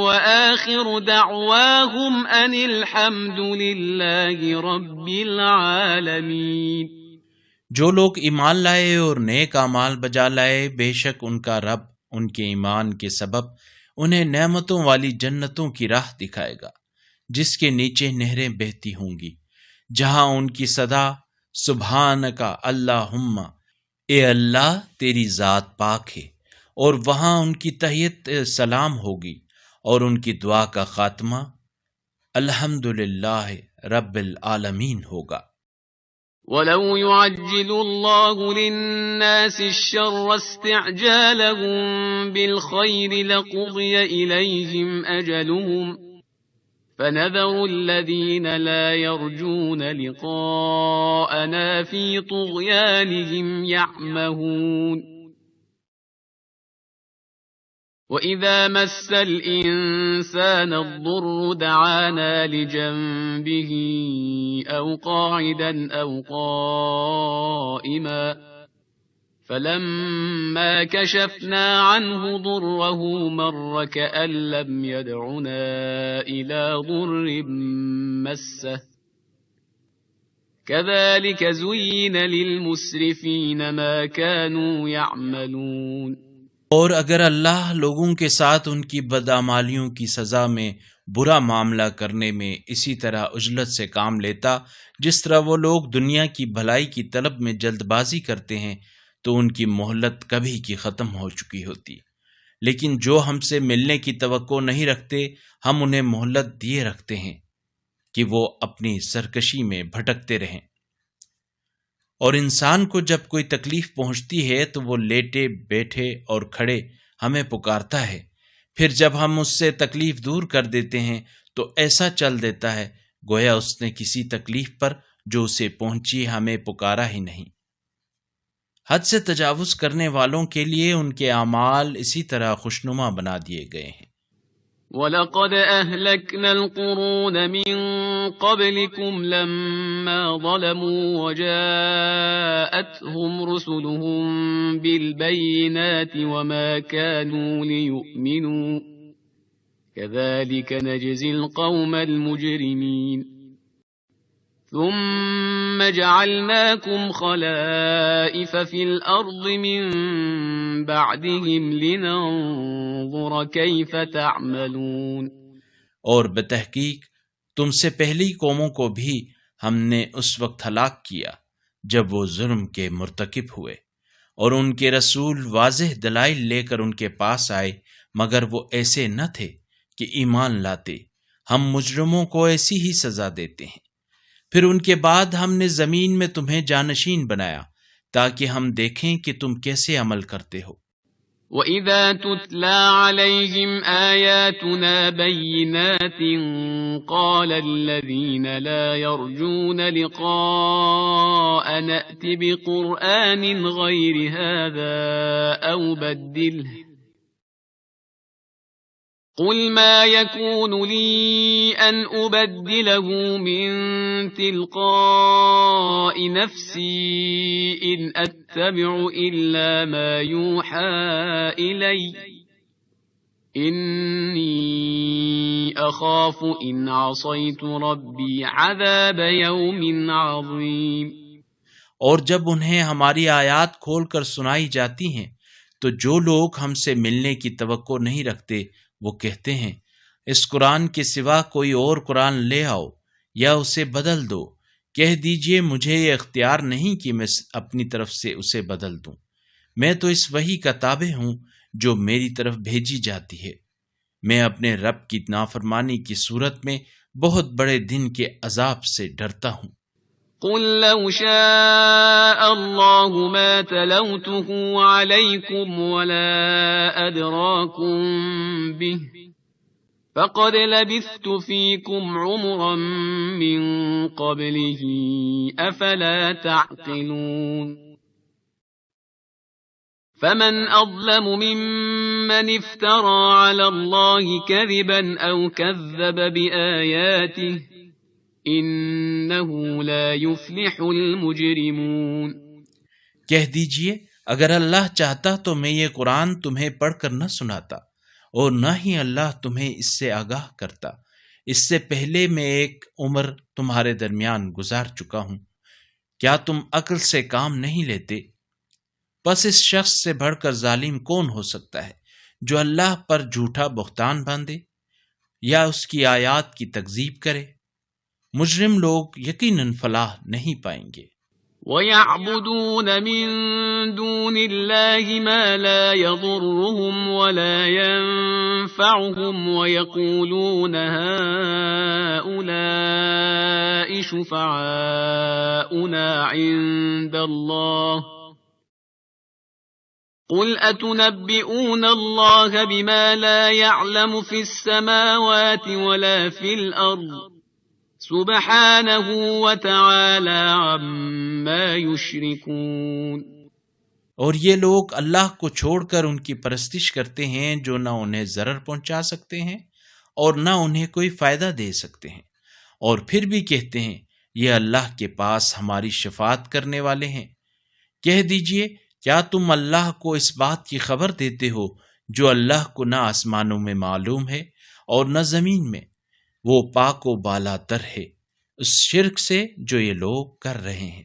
Speaker 2: وآخر دعواهم أن الحمد لله رب العالمين۔
Speaker 1: جو لوگ ایمان لائے اور نیک اعمال بجا لائے، بے شک ان کا رب ان کے ایمان کے سبب انہیں نعمتوں والی جنتوں کی راہ دکھائے گا جس کے نیچے نہریں بہتی ہوں گی، جہاں ان کی صدا سبحانکا اللہم، اے اللہ تیری ذات پاک ہے، اور وہاں ان کی تحیت سلام ہوگی اور ان کی دعا کا خاتمہ الحمدللہ رب العالمین ہوگا۔
Speaker 2: وَلَوْ يُعَجِّلُ اللَّهُ لِلنَّاسِ الشَّرَّ اسْتِعْجَالَهُم بِالْخَيْرِ لَقُضِيَ إِلَيْهِمْ أَجَلُهُمْ فَنَذَرُ الَّذِينَ لَا يَرْجُونَ لِقَاءَنَا فِي طُغْيَانِهِمْ يَعْمَهُونَ وَإِذَا مَسَّ الْإِنسَانَ الضُّرُّ دَعَانَا لِجَنبِهِ أَوْ قَاعِدًا أَوْ قَائِمًا فَلَمَّا كَشَفْنَا عَنْهُ ضُرَّهُ مَرَّ كَأَن لَّمْ يَدْعُنَا إِلَى ضُرٍّ مَّسَّهُ كَذَلِكَ زُيِّنَ لِلْمُسْرِفِينَ مَا كَانُوا يَعْمَلُونَ۔
Speaker 1: اور اگر اللہ لوگوں کے ساتھ ان کی بدعمالیوں کی سزا میں برا معاملہ کرنے میں اسی طرح عجلت سے کام لیتا جس طرح وہ لوگ دنیا کی بھلائی کی طلب میں جلد بازی کرتے ہیں، تو ان کی مہلت کبھی کی ختم ہو چکی ہوتی۔ لیکن جو ہم سے ملنے کی توقع نہیں رکھتے، ہم انہیں مہلت دیے رکھتے ہیں کہ وہ اپنی سرکشی میں بھٹکتے رہیں۔ اور انسان کو جب کوئی تکلیف پہنچتی ہے تو وہ لیٹے بیٹھے اور کھڑے ہمیں پکارتا ہے، پھر جب ہم اس سے تکلیف دور کر دیتے ہیں تو ایسا چل دیتا ہے گویا اس نے کسی تکلیف پر جو اسے پہنچی ہمیں پکارا ہی نہیں۔ حد سے تجاوز کرنے والوں کے لیے ان کے اعمال اسی طرح خوشنما بنا دیے گئے ہیں۔
Speaker 2: وَلَقَدْ أَهْلَكْنَا الْقُرُونَ مِنْ قَبْلِكُمْ لَمَّا ظَلَمُوا وَجَاءَتْهُمْ رُسُلُهُم بِالْبَيِّنَاتِ وَمَا كَانُوا لِيُؤْمِنُوا كَذَلِكَ نَجْزِي الْقَوْمَ الْمُجْرِمِينَ ثُمَّ جَعَلْنَاكُمْ خَلَائِفَ فِي الْأَرْضِ مِنْ بَعْدِهِمْ لِنَنظُرَ كَيْفَ تَعْمَلُونَ۔
Speaker 1: اور بتحقیق تم سے پہلی قوموں کو بھی ہم نے اس وقت ہلاک کیا جب وہ ظلم کے مرتکب ہوئے، اور ان کے رسول واضح دلائل لے کر ان کے پاس آئے، مگر وہ ایسے نہ تھے کہ ایمان لاتے۔ ہم مجرموں کو ایسی ہی سزا دیتے ہیں۔ پھر ان کے بعد ہم نے زمین میں تمہیں جانشین بنایا تاکہ ہم دیکھیں کہ تم کیسے عمل کرتے ہو۔
Speaker 2: وَإِذَا تُتْلَى عَلَيْهِمْ آيَاتُنَا بَيِّنَاتٍ قَالَ الَّذِينَ لَا يَرْجُونَ لِقَاءَنَا ائْتِ بِقُرْآنٍ غَيْرِ هَذَا أَوْ بَدِّلْهُ قُلْ مَا يَكُونُ لِي أَنْ أُبَدِّلَهُ مِنْ تِلْقَاءِ نَفْسِي إِنْ أَتَّبِعُ إِلَّا مَا يُوحَى إِلَيَّ إِنِّي أَخَافُ إِنْ عَصَيْتُ رَبِّي عَذَابَ يَوْمٍ عَظِيمٍ۔
Speaker 1: اور جب انہیں ہماری آیات کھول کر سنائی جاتی ہیں تو جو لوگ ہم سے ملنے کی توقع نہیں رکھتے وہ کہتے ہیں اس قرآن کے سوا کوئی اور قرآن لے آؤ یا اسے بدل دو۔ کہہ دیجئے مجھے یہ اختیار نہیں کہ میں اپنی طرف سے اسے بدل دوں، میں تو اس وحی کا تابع ہوں جو میری طرف بھیجی جاتی ہے۔ میں اپنے رب کی نافرمانی کی صورت میں بہت بڑے دن کے عذاب سے ڈرتا ہوں۔
Speaker 2: قل لو شاء الله ما تلوته عليكم ولا أدراكم به فقد لبثت فيكم عمرا من قبله أفلا تعقلون فمن أظلم ممن افترى على الله كذبا أو كذب بآياته إنه لا يفلح المجرمون۔
Speaker 1: کہہ دیجئے اگر اللہ چاہتا تو میں یہ قرآن تمہیں پڑھ کر نہ سناتا اور نہ ہی اللہ تمہیں اس سے آگاہ کرتا، اس سے پہلے میں ایک عمر تمہارے درمیان گزار چکا ہوں، کیا تم عقل سے کام نہیں لیتے؟ پس اس شخص سے بڑھ کر ظالم کون ہو سکتا ہے جو اللہ پر جھوٹا بہتان باندھے یا اس کی آیات کی تکذیب کرے؟ مجرم لوگ یقیناً فلاح نہیں پائیں گے۔
Speaker 2: وَيَعْبُدُونَ مِن دُونِ اللَّهِ مَا لَا يَضُرُّهُمْ وَلَا يَنفَعُهُمْ وَيَقُولُونَ هَؤُلَاءِ شُفَعَاؤُنَا عِندَ اللَّهِ قُلْ أَتُنَبِّئُونَ اللَّهَ بِمَا لَا يَعْلَمُ فِي السَّمَاوَاتِ وَلَا فِي الْأَرْضِ سبحانہ وتعالی عما یشرکون۔
Speaker 1: اور یہ لوگ اللہ کو چھوڑ کر ان کی پرستش کرتے ہیں جو نہ انہیں ضرر پہنچا سکتے ہیں اور نہ انہیں کوئی فائدہ دے سکتے ہیں، اور پھر بھی کہتے ہیں یہ اللہ کے پاس ہماری شفاعت کرنے والے ہیں۔ کہہ دیجئے کیا تم اللہ کو اس بات کی خبر دیتے ہو جو اللہ کو نہ آسمانوں میں معلوم ہے اور نہ زمین میں؟ وہ پاک و بالا تر ہے اس شرک سے جو یہ لوگ کر رہے ہیں۔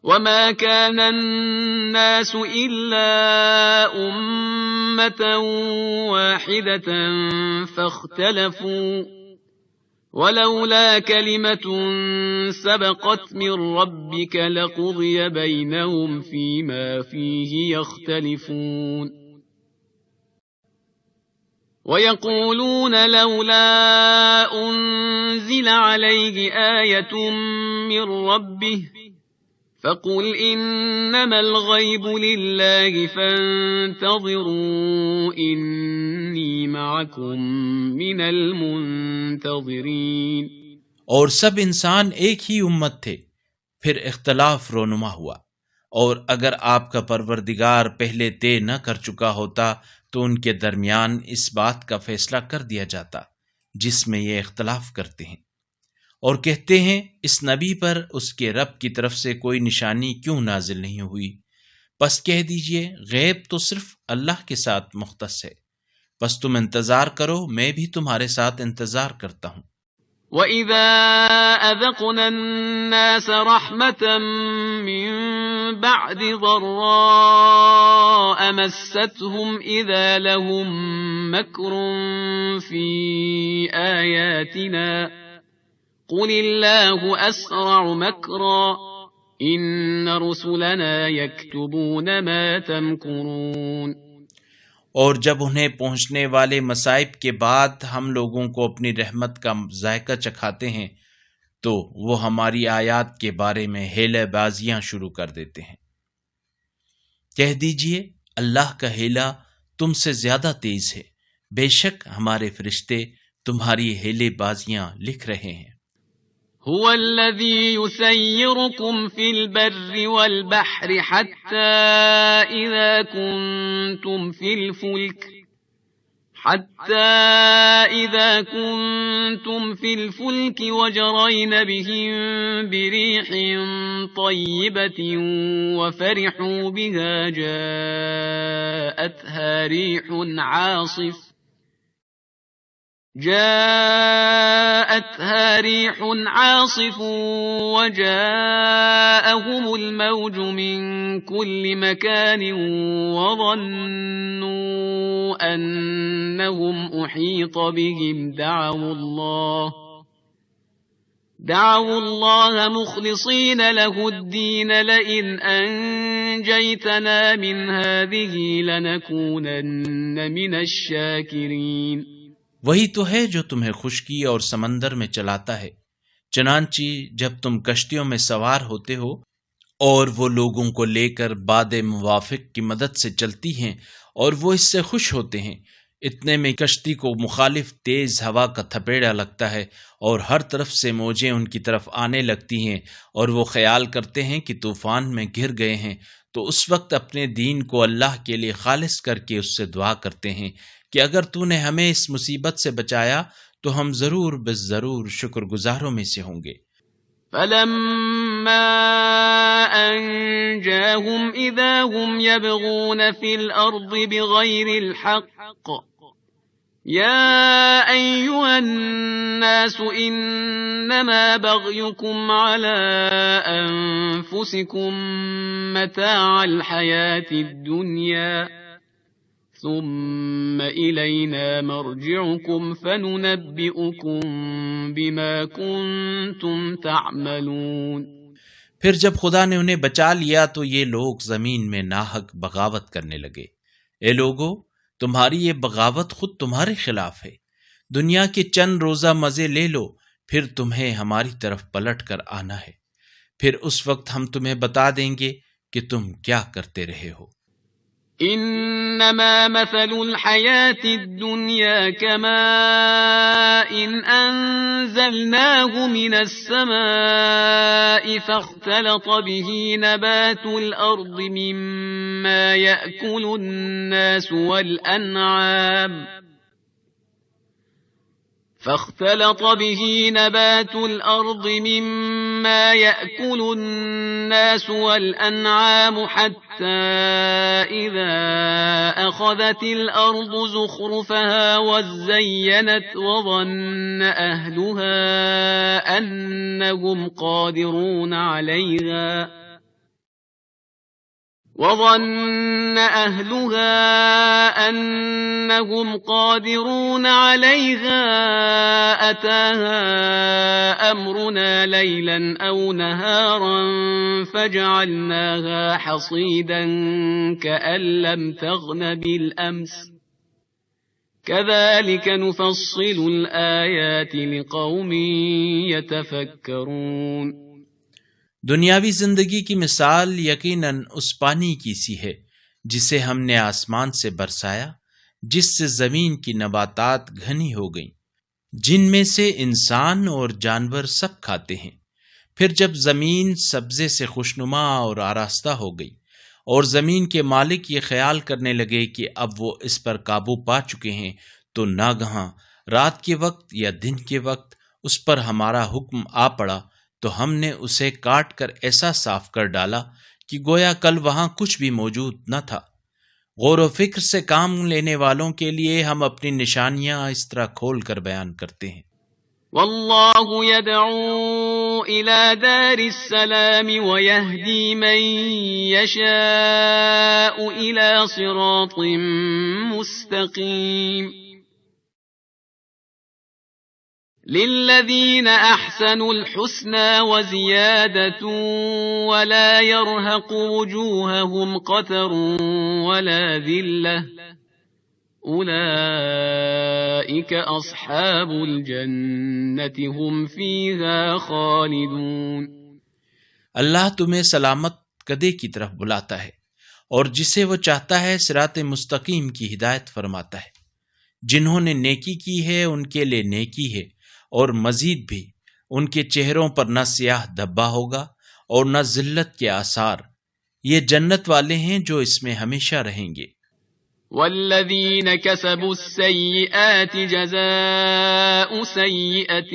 Speaker 2: وَمَا كَانَ النَّاسُ إِلَّا أُمَّةً وَاحِدَةً فَاخْتَلَفُوا وَلَوْلَا كَلِمَةٌ سَبَقَتْ مِنْ رَبِّكَ لَقُضِيَ بَيْنَهُمْ فِيمَا فِيهِ يَخْتَلِفُونَ وَيَقُولُونَ لَوْلَا أُنزِلَ عَلَيْهِ آيَةٌ مِّن رَّبِّهِ فَقُلْ إِنَّمَا الْغَيْبُ لِلَّهِ فَانتَظِرُوا إِنِّي مَعَكُمْ مِنَ الْمُنتَظِرِينَ۔
Speaker 1: اور سب انسان ایک ہی امت تھے، پھر اختلاف رونما ہوا، اور اگر آپ کا پروردگار پہلے طے نہ کر چکا ہوتا تو ان کے درمیان اس بات کا فیصلہ کر دیا جاتا جس میں یہ اختلاف کرتے ہیں، اور کہتے ہیں اس نبی پر اس کے رب کی طرف سے کوئی نشانی کیوں نازل نہیں ہوئی؟ پس کہہ دیجئے غیب تو صرف اللہ کے ساتھ مختص ہے، پس تم انتظار کرو، میں بھی تمہارے ساتھ انتظار کرتا ہوں۔
Speaker 2: وَإِذَا أَذَقْنَا النَّاسَ رَحْمَةً مِّن بَعْدِ ضَرَّاءَ مَسَّتْهُمْ إِذَا لَهُم مَّكْرٌ فِي آيَاتِنَا قُلِ اللَّهُ أَسْرَعُ مَكْرًا إِنَّ رُسُلَنَا يَكْتُبُونَ مَا تَمْكُرُونَ۔
Speaker 1: اور جب انہیں پہنچنے والے مصائب کے بعد ہم لوگوں کو اپنی رحمت کا ذائقہ چکھاتے ہیں تو وہ ہماری آیات کے بارے میں ہیلے بازیاں شروع کر دیتے ہیں۔ کہہ دیجئے اللہ کا ہیلا تم سے زیادہ تیز ہے، بے شک ہمارے فرشتے تمہاری ہیلے بازیاں لکھ رہے ہیں۔
Speaker 2: هو الذي يسيركم في البر والبحر حتى إذا كنتم في الفلك وجرين بهم بريح طيبة وفرحوا بها جاءتها ريح عاصف وجاءهم الموج من كل مكان وظنوا أنهم أحيط بهم دعوا الله مخلصين له الدين لئن أنجيتنا من هذه لنكونن من الشاكرين۔
Speaker 1: وہی تو ہے جو تمہیں خشکی اور سمندر میں چلاتا ہے، چنانچہ جب تم کشتیوں میں سوار ہوتے ہو اور وہ لوگوں کو لے کر باد موافق کی مدد سے چلتی ہیں اور وہ اس سے خوش ہوتے ہیں، اتنے میں کشتی کو مخالف تیز ہوا کا تھپیڑا لگتا ہے اور ہر طرف سے موجیں ان کی طرف آنے لگتی ہیں اور وہ خیال کرتے ہیں کہ طوفان میں گر گئے ہیں، تو اس وقت اپنے دین کو اللہ کے لیے خالص کر کے اس سے دعا کرتے ہیں کہ اگر تو نے ہمیں اس مصیبت سے بچایا تو ہم ضرور شکر گزاروں میں سے ہوں گے۔
Speaker 2: فَلَمَّا أَنْجَاهُمْ إِذَا هُمْ يَبْغُونَ فِي الْأَرْضِ بِغَيْرِ الْحَقِّ يَا أَيُّهَا النَّاسُ إِنَّمَا بَغْيُكُمْ عَلَى أَنفُسِكُمْ مَتَاعَ الْحَيَاةِ الدُّنْيَا ثم إلينا مرجعكم فننبئكم بما كنتم تعملون۔
Speaker 1: پھر جب خدا نے انہیں بچا لیا تو یہ لوگ زمین میں ناحق بغاوت کرنے لگے۔ اے لوگو، تمہاری یہ بغاوت خود تمہارے خلاف ہے، دنیا کے چند روزہ مزے لے لو، پھر تمہیں ہماری طرف پلٹ کر آنا ہے، پھر اس وقت ہم تمہیں بتا دیں گے کہ تم کیا کرتے رہے ہو۔
Speaker 2: انما مثل الحياة الدنيا كماء انزلناه من السماء فاختلط به نبات الارض مما يأكل الناس والأنعام حتى إذا أخذت الأرض زخرفها وزينت وظن أهلها أنهم قادرون عليها أتاها أمرنا ليلا أو نهارا فجعلناها حصيدا كأن لم تغن بالأمس كذلك نفصل الآيات لقوم يتفكرون۔
Speaker 1: دنیاوی زندگی کی مثال یقیناً اس پانی کی سی ہے جسے ہم نے آسمان سے برسایا، جس سے زمین کی نباتات گھنی ہو گئیں، جن میں سے انسان اور جانور سب کھاتے ہیں۔ پھر جب زمین سبزے سے خوشنما اور آراستہ ہو گئی اور زمین کے مالک یہ خیال کرنے لگے کہ اب وہ اس پر قابو پا چکے ہیں، تو ناگہاں رات کے وقت یا دن کے وقت اس پر ہمارا حکم آ پڑا تو ہم نے اسے کاٹ کر ایسا صاف کر ڈالا کہ گویا کل وہاں کچھ بھی موجود نہ تھا۔ غور و فکر سے کام لینے والوں کے لیے ہم اپنی نشانیاں اس طرح کھول کر بیان کرتے ہیں۔
Speaker 2: واللہ يدعو إلى دار السلام ويهدي من يشاء إلى صراط مستقيم للذين أحسنوا الحسنى وزيادة ولا يرهق وجوههم قتر ولا ذلة أولئك أصحاب الجنة هم فيها خالدون۔
Speaker 1: اللہ تمہیں سلامت کدے کی طرف بلاتا ہے، اور جسے وہ چاہتا ہے صراط مستقیم کی ہدایت فرماتا ہے۔ جنہوں نے نیکی کی ہے ان کے لیے نیکی ہے، اور مزید بھی ان کے چہروں پر نہ سیاہ دھبا ہوگا اور نہ ذلت کے آثار۔ یہ جنت والے ہیں جو اس میں ہمیشہ رہیں گے۔
Speaker 2: والذین کسبوا السیئات جزاء سیئة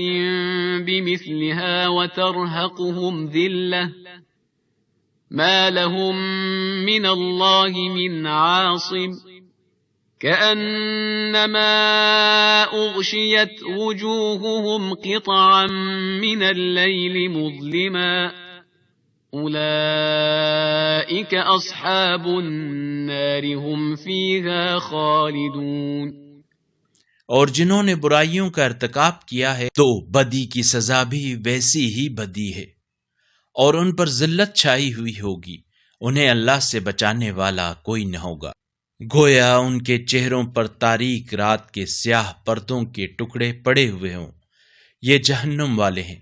Speaker 2: بمثلها وترهقهم ذلة ما لهم من اللہ من عاصم كأنما أغشيت وجوههم قطعا من الليل مظلما أولئك أصحاب النار هم فيها خالدون۔
Speaker 1: اور جنہوں نے برائیوں کا ارتکاب کیا ہے تو بدی کی سزا بھی ویسی ہی بدی ہے، اور ان پر ذلت چھائی ہوئی ہوگی، انہیں اللہ سے بچانے والا کوئی نہ ہوگا۔ گویا ان کے چہروں پر تاریک رات کے سیاہ پردوں کے ٹکڑے پڑے ہوئے ہوں۔ یہ جہنم والے ہیں،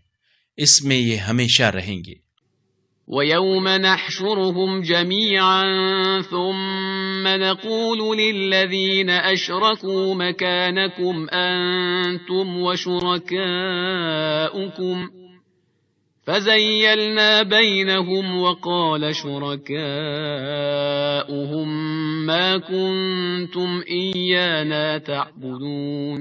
Speaker 1: اس میں یہ ہمیشہ رہیں گے۔
Speaker 2: وَيَوْمَ نَحْشُرُهُمْ جَمِيعًا ثُمَّ نَقُولُ لِلَّذِينَ أَشْرَكُوا مَكَانَكُمْ أَنْتُمْ وَشُرَكَاؤُكُمْ فَزَيَّلْنَا بَيْنَهُمْ وَقَالَ شُرَكَاؤُهُمْ مَا كُنْتُمْ إِيَّانَا تَعْبُدُونَ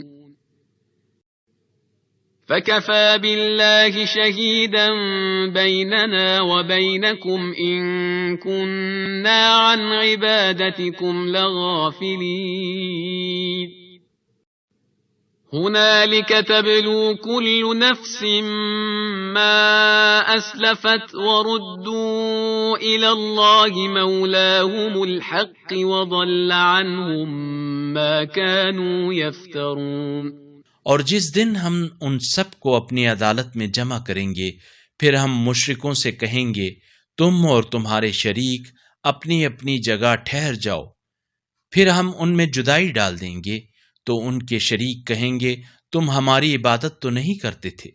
Speaker 2: فَكَفَى بِاللَّهِ شَهِيدًا بَيْنَنَا وَبَيْنَكُمْ إِن كُنَّا عَنْ عِبَادَتِكُمْ لَغَافِلِينَ هُنَالِكَ تَبْلُو كُلُّ نَفْسٍ مَا أَسْلَفَتْ وَرُدُّوا إِلَى اللَّهِ مَوْلَاهُمُ الْحَقِّ وَضَلَّ عَنْهُمْ مَا كَانُوا يَفْتَرُونَ۔
Speaker 1: اور جس دن ہم ان سب کو اپنی عدالت میں جمع کریں گے، پھر ہم مشرکوں سے کہیں گے تم اور تمہارے شریک اپنی اپنی جگہ ٹھہر جاؤ۔ پھر ہم ان میں جدائی ڈال دیں گے تو ان کے شریک کہیں گے تم ہماری عبادت تو نہیں کرتے تھے،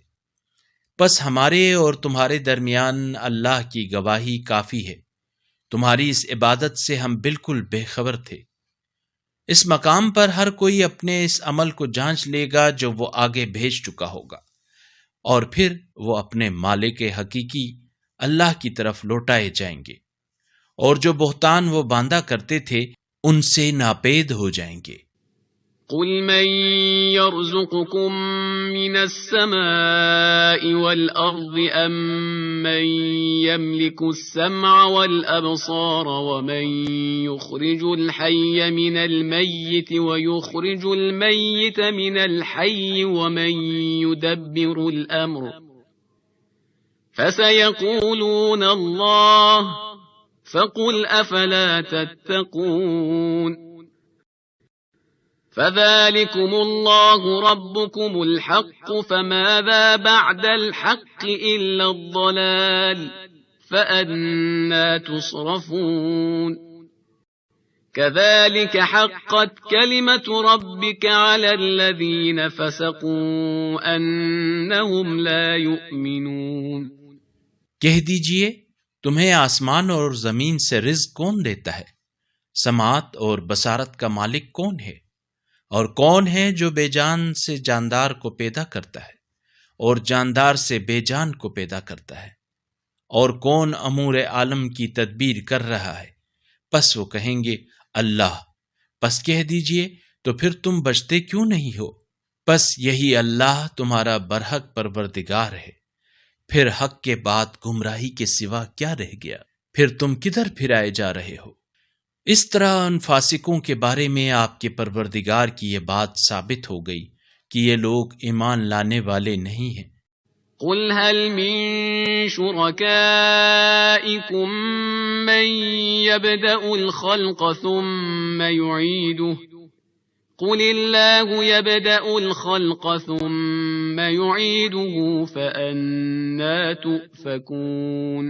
Speaker 1: بس ہمارے اور تمہارے درمیان اللہ کی گواہی کافی ہے، تمہاری اس عبادت سے ہم بالکل بے خبر تھے۔ اس مقام پر ہر کوئی اپنے اس عمل کو جانچ لے گا جو وہ آگے بھیج چکا ہوگا، اور پھر وہ اپنے مالک حقیقی اللہ کی طرف لوٹائے جائیں گے، اور جو بہتان وہ باندھا کرتے تھے ان سے ناپید ہو جائیں گے۔
Speaker 2: قل من يرزقكم من السماء والأرض أم من يملك السمع والأبصار ومن يخرج الحي من الميت ويخرج الميت من الحي ومن يدبر الأمر فسيقولون الله فقل أفلا تتقون فذلكم الله ربكم الحق فماذا بعد الحق إلا الضلال فأنى تصرفون كذلك حقت كلمة ربك على الذين فسقوا أنهم لا يؤمنون۔
Speaker 1: کہہ دیجئے تمہیں آسمان اور زمین سے رزق کون دیتا ہے؟ سماعت اور بصارت کا مالک کون ہے؟ اور کون ہے جو بے جان سے جاندار کو پیدا کرتا ہے اور جاندار سے بے جان کو پیدا کرتا ہے؟ اور کون امور عالم کی تدبیر کر رہا ہے؟ پس وہ کہیں گے اللہ۔ پس کہہ دیجئے تو پھر تم بچتے کیوں نہیں ہو؟ پس یہی اللہ تمہارا برحق پروردگار ہے، پھر حق کے بعد گمراہی کے سوا کیا رہ گیا؟ پھر تم کدھر پھرائے جا رہے ہو؟ اس طرح ان فاسقوں کے بارے میں آپ کے پروردگار کی یہ بات ثابت ہو گئی کہ یہ لوگ ایمان لانے والے نہیں ہیں۔
Speaker 2: قل هل من شركائكم من يبدأ الخلق ثم يعيده قل الله يبدأ الخلق ثم يعيده فأنى تؤفكون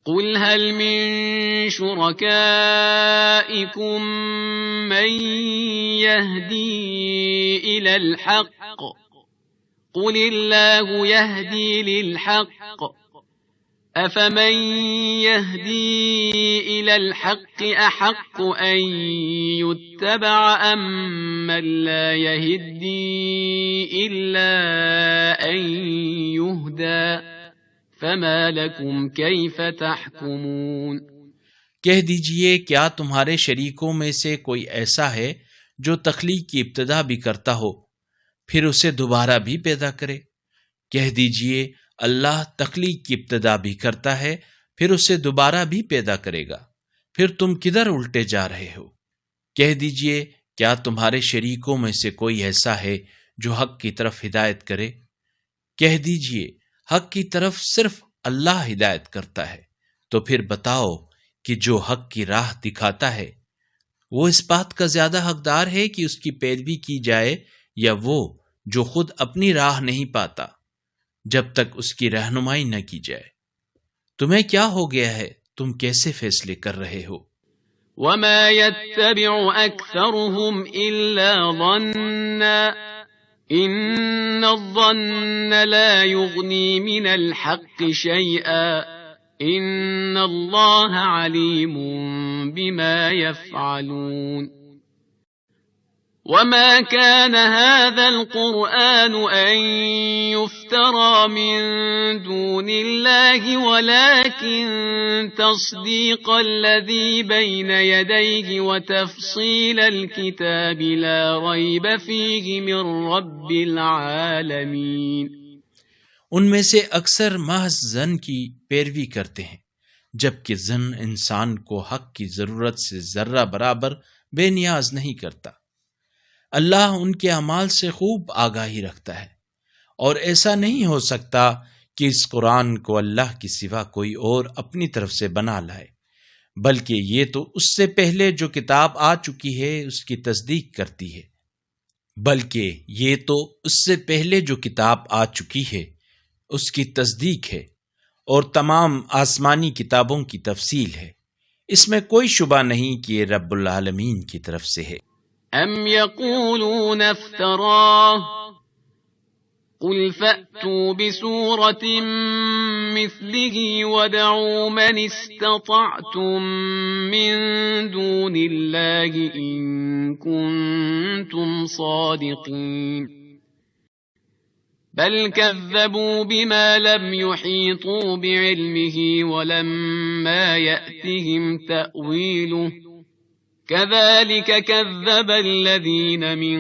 Speaker 2: قل هل من شركائكم من يهدي إلى الحق قل الله يهدي للحق أفمن يهدي إلى الحق أحق أن يتبع أم من لا يهدي إلا أن يهدى فما لكم كيف تحكمون؟
Speaker 1: کہہ دیجئے کیا تمہارے شریکوں میں سے کوئی ایسا ہے جو تخلیق کی ابتدا بھی کرتا ہو پھر اسے دوبارہ بھی پیدا کرے؟ کہہ دیجئے اللہ تخلیق کی ابتدا بھی کرتا ہے پھر اسے دوبارہ بھی پیدا کرے گا، پھر تم کدھر الٹے جا رہے ہو؟ کہہ دیجئے کیا تمہارے شریکوں میں سے کوئی ایسا ہے جو حق کی طرف ہدایت کرے؟ کہہ دیجئے حق کی طرف صرف اللہ ہدایت کرتا ہے، تو پھر بتاؤ کہ جو حق کی راہ دکھاتا ہے وہ اس بات کا زیادہ حقدار ہے کہ اس کی پیروی کی جائے، یا وہ جو خود اپنی راہ نہیں پاتا جب تک اس کی رہنمائی نہ کی جائے؟ تمہیں کیا ہو گیا ہے؟ تم کیسے فیصلے کر رہے ہو؟
Speaker 2: وما يتبع أكثرهم إلا ظنا إن الظن لا يغني من الحق شيئا إن الله عليم بما يفعلون وما كان هذا القرآن أن يفترى من دون الله ولكن تصديق الذي بين يديه وتفصيل الكتاب لا ريب فيه من رب العالمين۔
Speaker 1: ان میں سے اکثر محض ظن کی پیروی کرتے ہیں، جبکہ ظن انسان کو حق کی ضرورت سے ذرہ برابر بے نیاز نہیں کرتا۔ اللہ ان کے اعمال سے خوب آگاہی رکھتا ہے، اور ایسا نہیں ہو سکتا کہ اس قرآن کو اللہ کی سوا کوئی اور اپنی طرف سے بنا لائے، بلکہ یہ تو اس سے پہلے جو کتاب آ چکی ہے اس کی تصدیق کرتی ہے، اس کی تصدیق ہے اور تمام آسمانی کتابوں کی تفصیل ہے۔ اس میں کوئی شبہ نہیں کہ یہ رب العالمین کی طرف سے ہے۔
Speaker 2: ام یقولون افتراہ قل فأتوا بسورة مثله وادعوا من استطعتم من دون الله إن كنتم صادقين بل كذبوا بما لم يحيطوا بعلمه ولما يأتهم تأويله كذلك كذب الذين من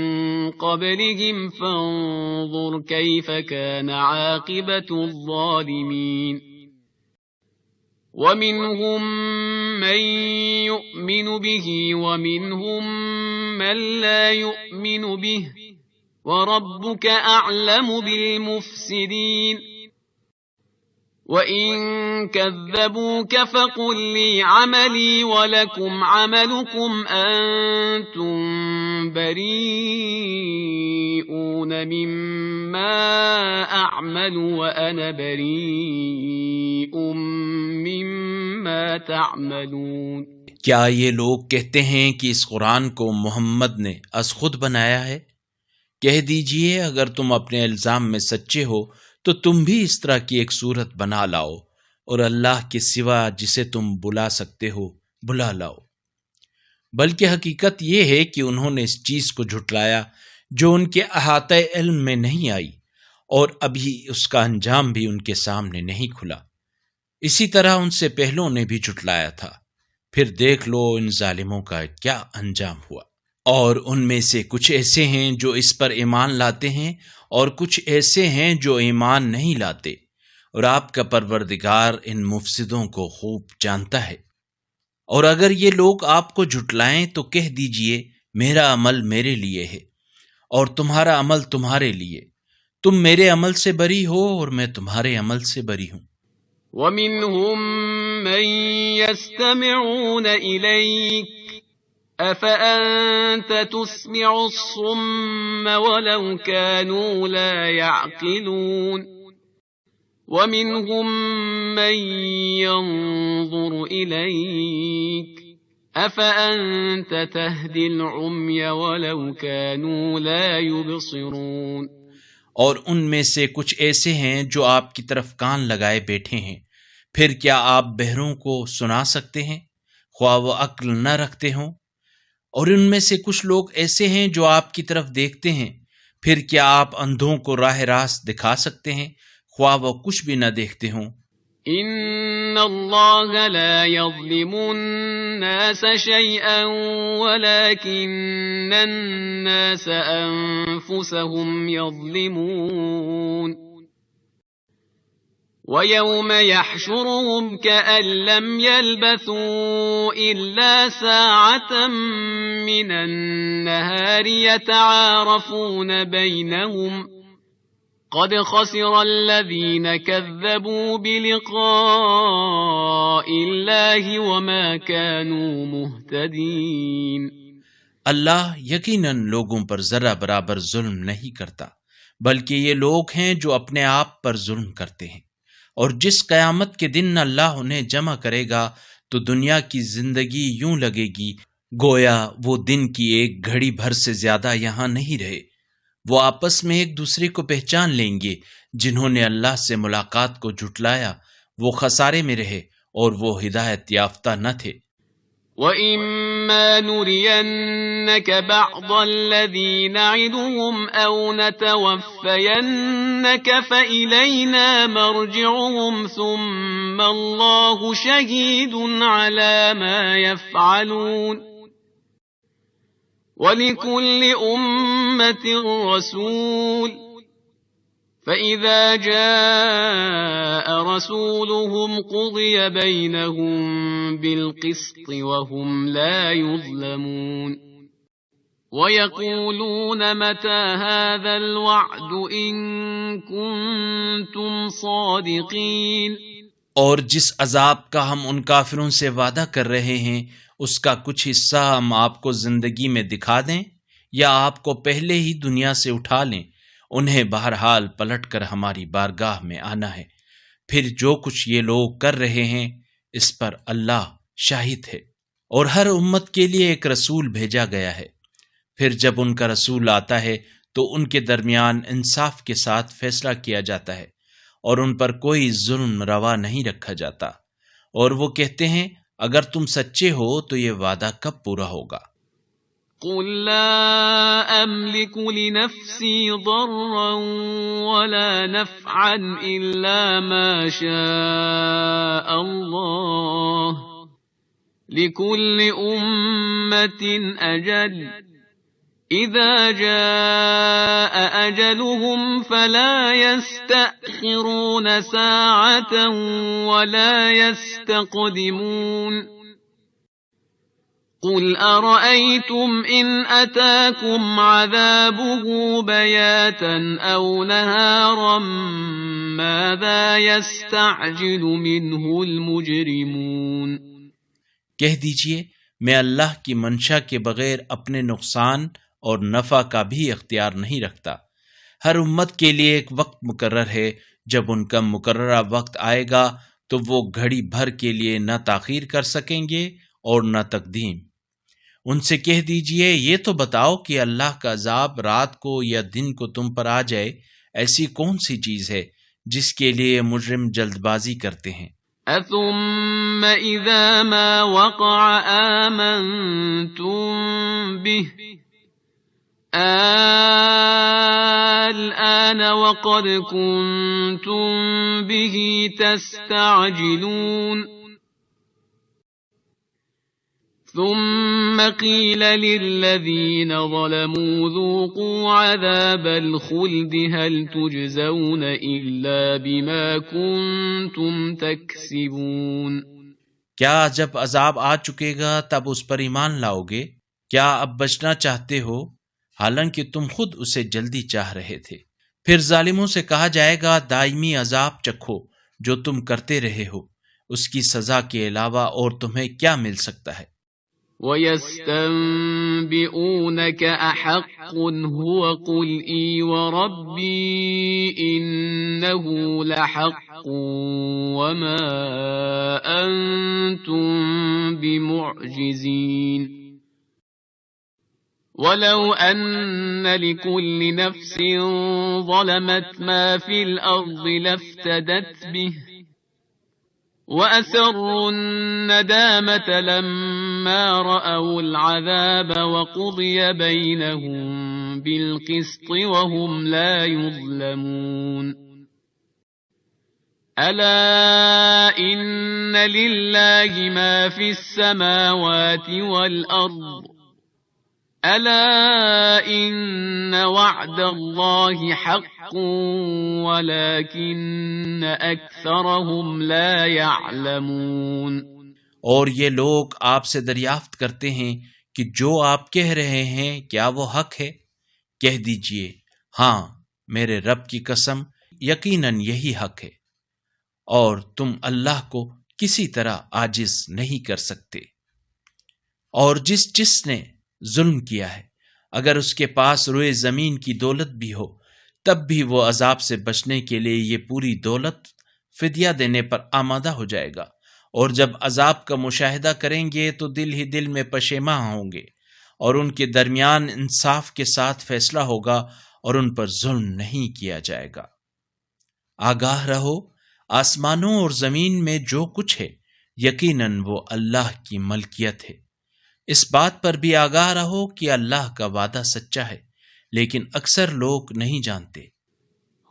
Speaker 2: قبلهم فانظر كيف كان عاقبة الظالمين ومنهم من يؤمن به ومنهم من لا يؤمن به وَرَبُّكَ أَعْلَمُ بِالْمُفْسِدِينَ وَإِن كَذَّبُوكَ فَقُل لِّي عَمَلِي وَلَكُمْ عَمَلُكُمْ أَنتُم بَرِيئُونَ مِمَّا أَعْمَلُ وَأَنَا بَرِيءٌ مِّمَّا تَعْمَلُونَ۔
Speaker 1: کیا یہ لوگ کہتے ہیں کہ اس قرآن کو محمد نے از خود بنایا ہے؟ کہہ دیجئے اگر تم اپنے الزام میں سچے ہو تو تم بھی اس طرح کی ایک صورت بنا لاؤ، اور اللہ کے سوا جسے تم بلا سکتے ہو بلا لاؤ۔ بلکہ حقیقت یہ ہے کہ انہوں نے اس چیز کو جھٹلایا جو ان کے احاطہ علم میں نہیں آئی، اور ابھی اس کا انجام بھی ان کے سامنے نہیں کھلا۔ اسی طرح ان سے پہلوں نے بھی جھٹلایا تھا، پھر دیکھ لو ان ظالموں کا کیا انجام ہوا۔ اور ان میں سے کچھ ایسے ہیں جو اس پر ایمان لاتے ہیں، اور کچھ ایسے ہیں جو ایمان نہیں لاتے، اور آپ کا پروردگار ان مفسدوں کو خوب جانتا ہے۔ اور اگر یہ لوگ آپ کو جھٹلائیں تو کہہ دیجئے میرا عمل میرے لیے ہے اور تمہارا عمل تمہارے لیے، تم میرے عمل سے بری ہو اور میں تمہارے عمل سے بری ہوں۔
Speaker 2: وَمِنْهُمْ مَنْ يَسْتَمِعُونَ إِلَيْكَ أَفَأَنْتَ تُسْمِعُ الصُّمَّ وَلَوْ كَانُوا لَا يَعْقِلُونَ وَمِنْهُمْ مَنْ يَنْظُرُ إِلَيْكَ أَفَأَنْتَ تَهْدِي الْعُمْيَ وَلَوْ كَانُوا لَا يُبْصِرُونَ۔
Speaker 1: اور ان میں سے کچھ ایسے ہیں جو آپ کی طرف کان لگائے بیٹھے ہیں، پھر کیا آپ بہروں کو سنا سکتے ہیں خواہ وہ عقل نہ رکھتے ہوں؟ اور ان میں سے کچھ لوگ ایسے ہیں جو آپ کی طرف دیکھتے ہیں، پھر کیا آپ اندھوں کو راہ راست دکھا سکتے ہیں خواہ وہ کچھ بھی نہ دیکھتے ہوں؟
Speaker 2: ان اللہ لا یظلم الناس شیئا ولكن الناس انفسهم یظلمون وَيَوْمَ يَحْشُرُهُمْ كَأَن لَّمْ يَلْبَثُوا إِلَّا سَاعَةً مِّنَ النَّهَارِ يَتَعَارَفُونَ بَيْنَهُمْ قَدْ خَسِرَ الَّذِينَ كَذَّبُوا بِلِقَاءِ اللَّهِ وَمَا كَانُوا مُهْتَدِينَ۔
Speaker 1: اللہ یقیناً لوگوں پر ذرہ برابر ظلم نہیں کرتا، بلکہ یہ لوگ ہیں جو اپنے آپ پر ظلم کرتے ہیں۔ اور جس قیامت کے دن اللہ انہیں جمع کرے گا تو دنیا کی زندگی یوں لگے گی گویا وہ دن کی ایک گھڑی بھر سے زیادہ یہاں نہیں رہے۔ وہ آپس میں ایک دوسرے کو پہچان لیں گے۔ جنہوں نے اللہ سے ملاقات کو جھٹلایا وہ خسارے میں رہے اور وہ ہدایت یافتہ نہ تھے۔
Speaker 2: وَإِمَّا نُرِيَنَّكَ بَعْضَ الَّذِي نَعِدُهُمْ أَوْ نَتَوَفَّيَنَّكَ فَإِلَيْنَا مَرْجِعُهُمْ ثُمَّ اللَّهُ شَهِيدٌ عَلَى مَا يَفْعَلُونَ وَلِكُلِّ أُمَّةٍ رَّسُولٌ فَإِذَا جَاءَ رَسُولُهُمْ قُضِيَ بَيْنَهُم بِالْقِسْطِ وَهُمْ لَا يُظْلَمُونَ وَيَقُولُونَ مَتَى هَذَا الْوَعْدُ إِن كُنتُمْ صَادِقِينَ۔
Speaker 1: اور جس عذاب کا ہم ان کافروں سے وعدہ کر رہے ہیں اس کا کچھ حصہ ہم آپ کو زندگی میں دکھا دیں یا آپ کو پہلے ہی دنیا سے اٹھا لیں، انہیں بہرحال پلٹ کر ہماری بارگاہ میں آنا ہے۔ پھر جو کچھ یہ لوگ کر رہے ہیں اس پر اللہ شاہد ہے۔ اور ہر امت کے لیے ایک رسول بھیجا گیا ہے، پھر جب ان کا رسول آتا ہے تو ان کے درمیان انصاف کے ساتھ فیصلہ کیا جاتا ہے اور ان پر کوئی ظلم روا نہیں رکھا جاتا۔ اور وہ کہتے ہیں اگر تم سچے ہو تو یہ وعدہ کب پورا ہوگا؟
Speaker 2: قُل لَّا أَمْلِكُ لِنَفْسِي ضَرًّا وَلَا نَفْعًا إِلَّا مَا شَاءَ اللَّهُ لِكُلِّ أُمَّةٍ أَجَلٌ إِذَا جَاءَ أَجَلُهُمْ فَلَا يَسْتَأْخِرُونَ سَاعَةً وَلَا يَسْتَقْدِمُونَ قُلْ أَرَأَيْتُمْ إِنْ أَتَاكُمْ عَذَابُهُ بَيَاتًا أَوْ نَهَارًا مَاذَا يَسْتَعْجِلُ مِنْهُ الْمُجْرِمُونَ۔
Speaker 1: کہہ دیجئے میں اللہ کی منشا کے بغیر اپنے نقصان اور نفع کا بھی اختیار نہیں رکھتا۔ ہر امت کے لیے ایک وقت مقرر ہے، جب ان کا مقررہ وقت آئے گا تو وہ گھڑی بھر کے لیے نہ تاخیر کر سکیں گے اور نہ تقدیم۔ ان سے کہہ دیجئے یہ تو بتاؤ کہ اللہ کا عذاب رات کو یا دن کو تم پر آ جائے، ایسی کون سی چیز ہے جس کے لیے مجرم جلد بازی کرتے ہیں؟
Speaker 2: أَثُمَّ إِذَا مَا وَقَعَ آمَنْتُمْ بِهِ الْآنَ وَقَدْ كُنْتُمْ بِهِ تَسْتَعْجِلُونَ ثُمَّ قِيلَ لِلَّذِينَ ظَلَمُوا ذُوقُوا عَذَابَ الْخُلْدِ هَلْ تُجْزَوْنَ إِلَّا بِمَا كُنْتُمْ تَكْسِبُونَ۔
Speaker 1: کیا جب عذاب آ چکے گا تب اس پر ایمان لاؤ گے؟ کیا اب بچنا چاہتے ہو حالانکہ تم خود اسے جلدی چاہ رہے تھے؟ پھر ظالموں سے کہا جائے گا دائمی عذاب چکھو جو تم کرتے رہے ہو، اس کی سزا کے علاوہ اور تمہیں کیا مل سکتا ہے؟
Speaker 2: وَيَسْتَنبِئُونَكَ أَحَقٌّ هُوَ قُلْ إِي وَرَبِّي إِنَّهُ لَحَقٌّ وَمَا أَنْتُمْ بِمُعْجِزِينَ وَلَوْ أَنَّ لِكُلِّ نَفْسٍ ظَلَمَتْ مَا فِي الْأَرْضِ لَافْتَدَتْ بِهِ وأسروا الندامة لما رأوا العذاب وقضي بينهم بالقسط وهم لا يظلمون ألا إن لله ما في السماوات والأرض ألا إن وعد الله حق ولكن أكثرهم لا يعلمون
Speaker 1: اور یہ لوگ آپ سے دریافت کرتے ہیں کہ جو آپ کہہ رہے ہیں کیا وہ حق ہے؟ کہہ دیجئے ہاں میرے رب کی قسم یقیناً یہی حق ہے، اور تم اللہ کو کسی طرح عاجز نہیں کر سکتے۔ اور جس نے ظلم کیا ہے اگر اس کے پاس روئے زمین کی دولت بھی ہو تب بھی وہ عذاب سے بچنے کے لیے یہ پوری دولت فدیہ دینے پر آمادہ ہو جائے گا، اور جب عذاب کا مشاہدہ کریں گے تو دل ہی دل میں پشیماں ہوں گے، اور ان کے درمیان انصاف کے ساتھ فیصلہ ہوگا اور ان پر ظلم نہیں کیا جائے گا۔ آگاہ رہو، آسمانوں اور زمین میں جو کچھ ہے یقیناً وہ اللہ کی ملکیت ہے۔ اس بات پر بھی آگاہ رہو کہ اللہ کا وعدہ سچا ہے، لیکن اکثر لوگ نہیں جانتے۔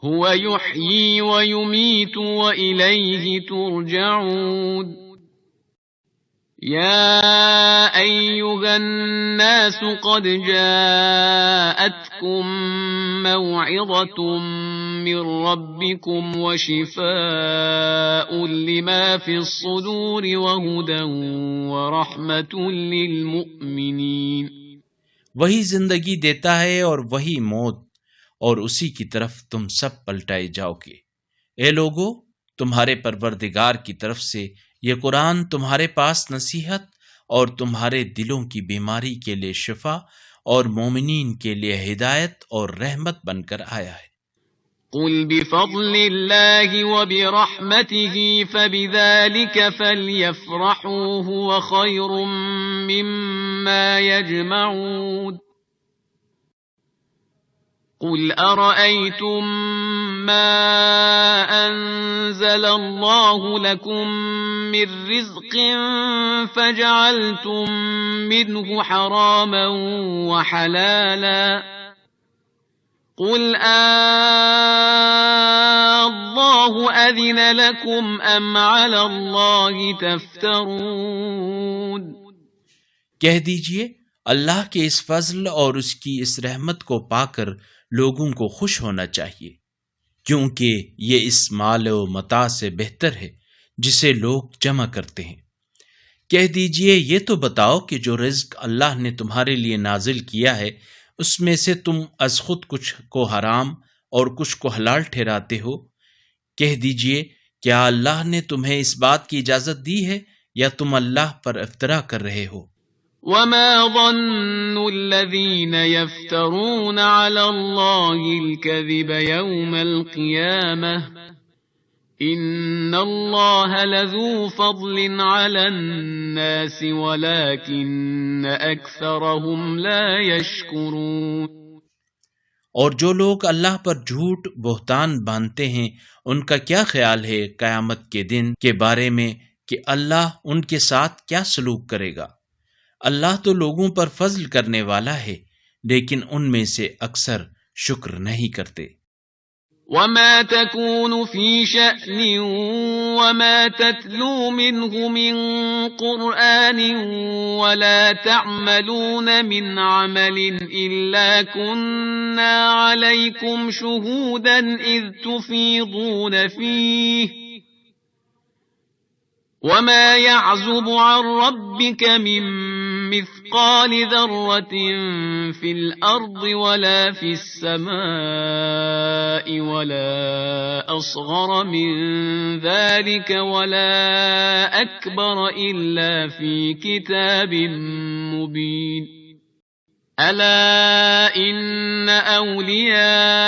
Speaker 2: هو يحيي ويميت وإليه ترجعون يا أيها الناس قد جاءتكم موعظة من ربكم وشفاء لما في الصدور وهدى ورحمة للمؤمنين
Speaker 1: وہی زندگی دیتا ہے اور وہی موت، اور اسی کی طرف تم سب پلٹائے جاؤ گے۔ اے لوگو، تمہارے پروردگار کی طرف سے یہ قرآن تمہارے پاس نصیحت اور تمہارے دلوں کی بیماری کے لیے شفا اور مومنین کے لیے ہدایت اور رحمت بن کر آیا ہے۔
Speaker 2: قل بفضل الله وبرحمته فبذلك فليفرحوا هو خير مما يجمعون قل أرأيتم ما أنزل الله لكم من رزق فجعلتم منه حراما وحلالا قل الله أذن لكم أم على الله تفترون
Speaker 1: کہہ دیجئے اللہ کے اس فضل اور اس کی اس رحمت کو پا کر لوگوں کو خوش ہونا چاہیے، کیونکہ یہ اس مال و متاع سے بہتر ہے جسے لوگ جمع کرتے ہیں۔ کہہ دیجئے یہ تو بتاؤ کہ جو رزق اللہ نے تمہارے لیے نازل کیا ہے اس میں سے تم از خود کچھ کو حرام اور کچھ کو حلال ٹھہراتے ہو۔ کہہ دیجئے کیا اللہ نے تمہیں اس بات کی اجازت دی ہے یا تم اللہ پر افترا کر رہے ہو؟
Speaker 2: وما ظن الذين يفترون على الله الكذب يوم القيامة إن الله لذو فضل على الناس ولكن أكثرهم لا يشكرون
Speaker 1: اور جو لوگ اللہ پر جھوٹ بہتان باندھتے ہیں ان کا کیا خیال ہے قیامت کے دن کے بارے میں کہ اللہ ان کے ساتھ کیا سلوک کرے گا؟ اللہ تو لوگوں پر فضل کرنے والا ہے لیکن ان میں سے اکثر شکر نہیں کرتے۔
Speaker 2: وما تكون في شأن وما تتلو منه من قرآن ولا تعملون من عمل إلا كنا عليكم شهودا إذ تفيضون فيه وما يعزب عن ربك من مثقال ذرة في الأرض ولا في السماء ولا أصغر من ذلك ولا أكبر إلا في كتاب مبين ألا إن أولياء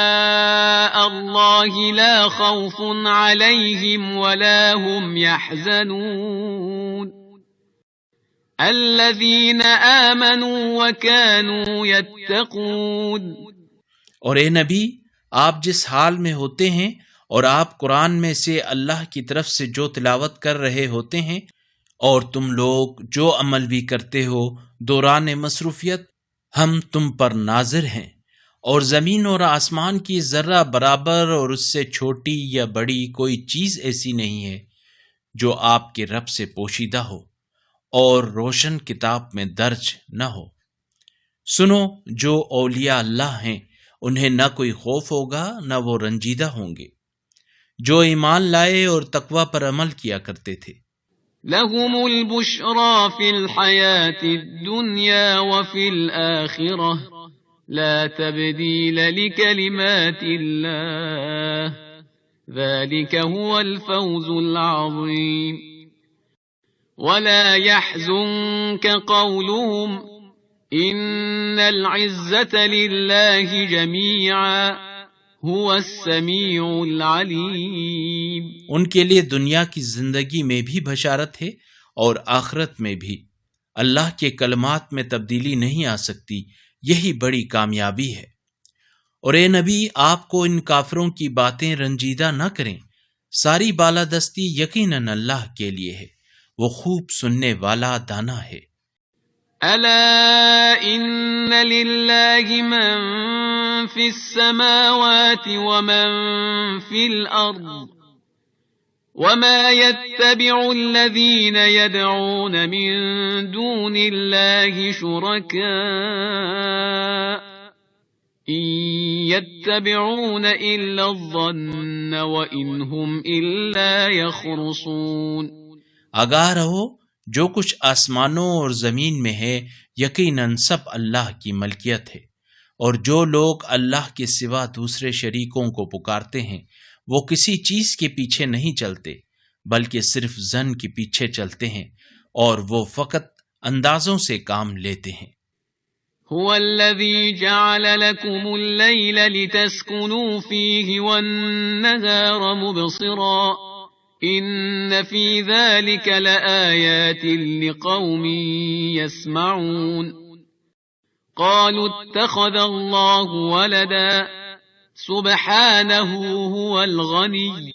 Speaker 2: الله لا خوف عليهم ولا هم يحزنون الذين آمنوا وكانوا يتقون
Speaker 1: اور اے نبی، آپ جس حال میں ہوتے ہیں اور آپ قرآن میں سے اللہ کی طرف سے جو تلاوت کر رہے ہوتے ہیں اور تم لوگ جو عمل بھی کرتے ہو دوران مصروفیت، ہم تم پر ناظر ہیں، اور زمین اور آسمان کی ذرہ برابر اور اس سے چھوٹی یا بڑی کوئی چیز ایسی نہیں ہے جو آپ کے رب سے پوشیدہ ہو اور روشن کتاب میں درج نہ ہو۔ سنو، جو اولیاء اللہ ہیں انہیں نہ کوئی خوف ہوگا نہ وہ رنجیدہ ہوں گے، جو ایمان لائے اور تقوی پر عمل کیا کرتے تھے۔
Speaker 2: لهم البشرى في الحياة الدنيا وفي الآخرة لا تبديل لكلمات الله ذلك هو الفوز العظيم ولا يحزنك قولهم إن العزة لله جميعا هو السمیع العلیم۔
Speaker 1: ان کے لیے دنیا کی زندگی میں بھی بشارت ہے اور آخرت میں بھی۔ اللہ کے کلمات میں تبدیلی نہیں آ سکتی، یہی بڑی کامیابی ہے۔ اور اے نبی، آپ کو ان کافروں کی باتیں رنجیدہ نہ کریں، ساری بالادستی یقیناً اللہ کے لیے ہے، وہ خوب سننے والا دانا ہے۔
Speaker 2: الا ان للہ من فی السماوات ومن فی الارض وما يتبع الذین يدعون من دون اللہ شرکاء ان يتبعون الا الظن وان هم الا يخرصون۔
Speaker 1: آگاہ رہو، جو کچھ آسمانوں اور زمین میں ہے یقیناً سب اللہ کی ملکیت ہے، اور جو لوگ اللہ کے سوا دوسرے شریکوں کو پکارتے ہیں وہ کسی چیز کے پیچھے نہیں چلتے بلکہ صرف ظن کے پیچھے چلتے ہیں، اور وہ فقط اندازوں سے کام لیتے ہیں۔
Speaker 2: هو الذي جعل لكم الليل لتسكنوا فيه والنهار مبصرا إن في ذلك لآيات لقوم يسمعون قالوا اتخذ الله ولدا سبحانه هو الغني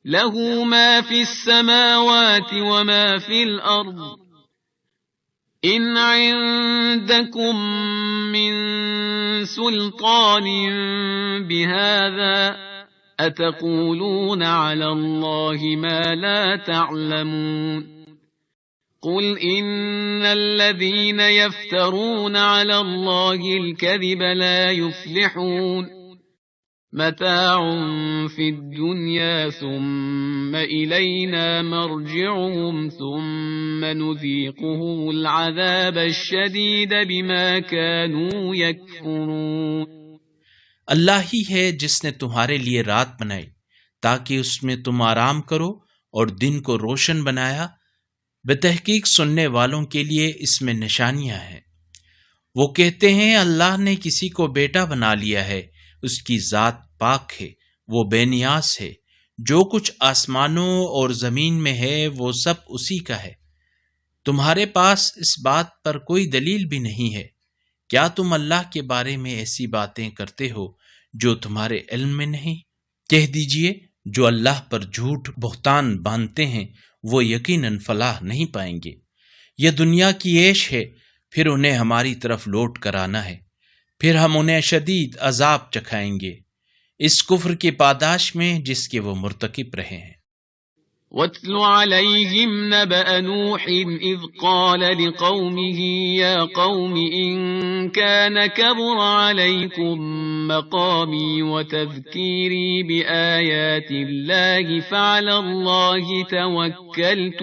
Speaker 2: له ما في السماوات وما في الأرض إن عندكم من سلطان بهذا أتقولون على الله ما لا تعلمون قل إن الذين يفترون على الله الكذب لا يفلحون متاع في الدنيا ثم إلينا مرجعهم ثم نذيقهم العذاب الشديد بما كانوا يكفرون۔
Speaker 1: اللہ ہی ہے جس نے تمہارے لیے رات بنائی تاکہ اس میں تم آرام کرو، اور دن کو روشن بنایا، بتحقیق سننے والوں کے لیے اس میں نشانیاں ہیں۔ وہ کہتے ہیں اللہ نے کسی کو بیٹا بنا لیا ہے، اس کی ذات پاک ہے، وہ بے نیاز ہے، جو کچھ آسمانوں اور زمین میں ہے وہ سب اسی کا ہے۔ تمہارے پاس اس بات پر کوئی دلیل بھی نہیں ہے، کیا تم اللہ کے بارے میں ایسی باتیں کرتے ہو جو تمہارے علم میں نہیں؟ کہہ دیجئے، جو اللہ پر جھوٹ بہتان باندھتے ہیں وہ یقیناً فلاح نہیں پائیں گے۔ یہ دنیا کی عیش ہے، پھر انہیں ہماری طرف لوٹ کر آنا ہے، پھر ہم انہیں شدید عذاب چکھائیں گے اس کفر کی پاداش میں جس کے وہ مرتکب رہے ہیں۔
Speaker 2: وَاتْلُ عَلَيْهِمْ نَبَأَ نُوحٍ إِذْ قَالَ لِقَوْمِهِ يَا قَوْمِ إِن كَانَ كَبُرَ عَلَيْكُمْ مَقَامِي وَتَذْكِيرِي بِآيَاتِ اللَّهِ فَعَلَى اللَّهِ تَوَكَّلْتُ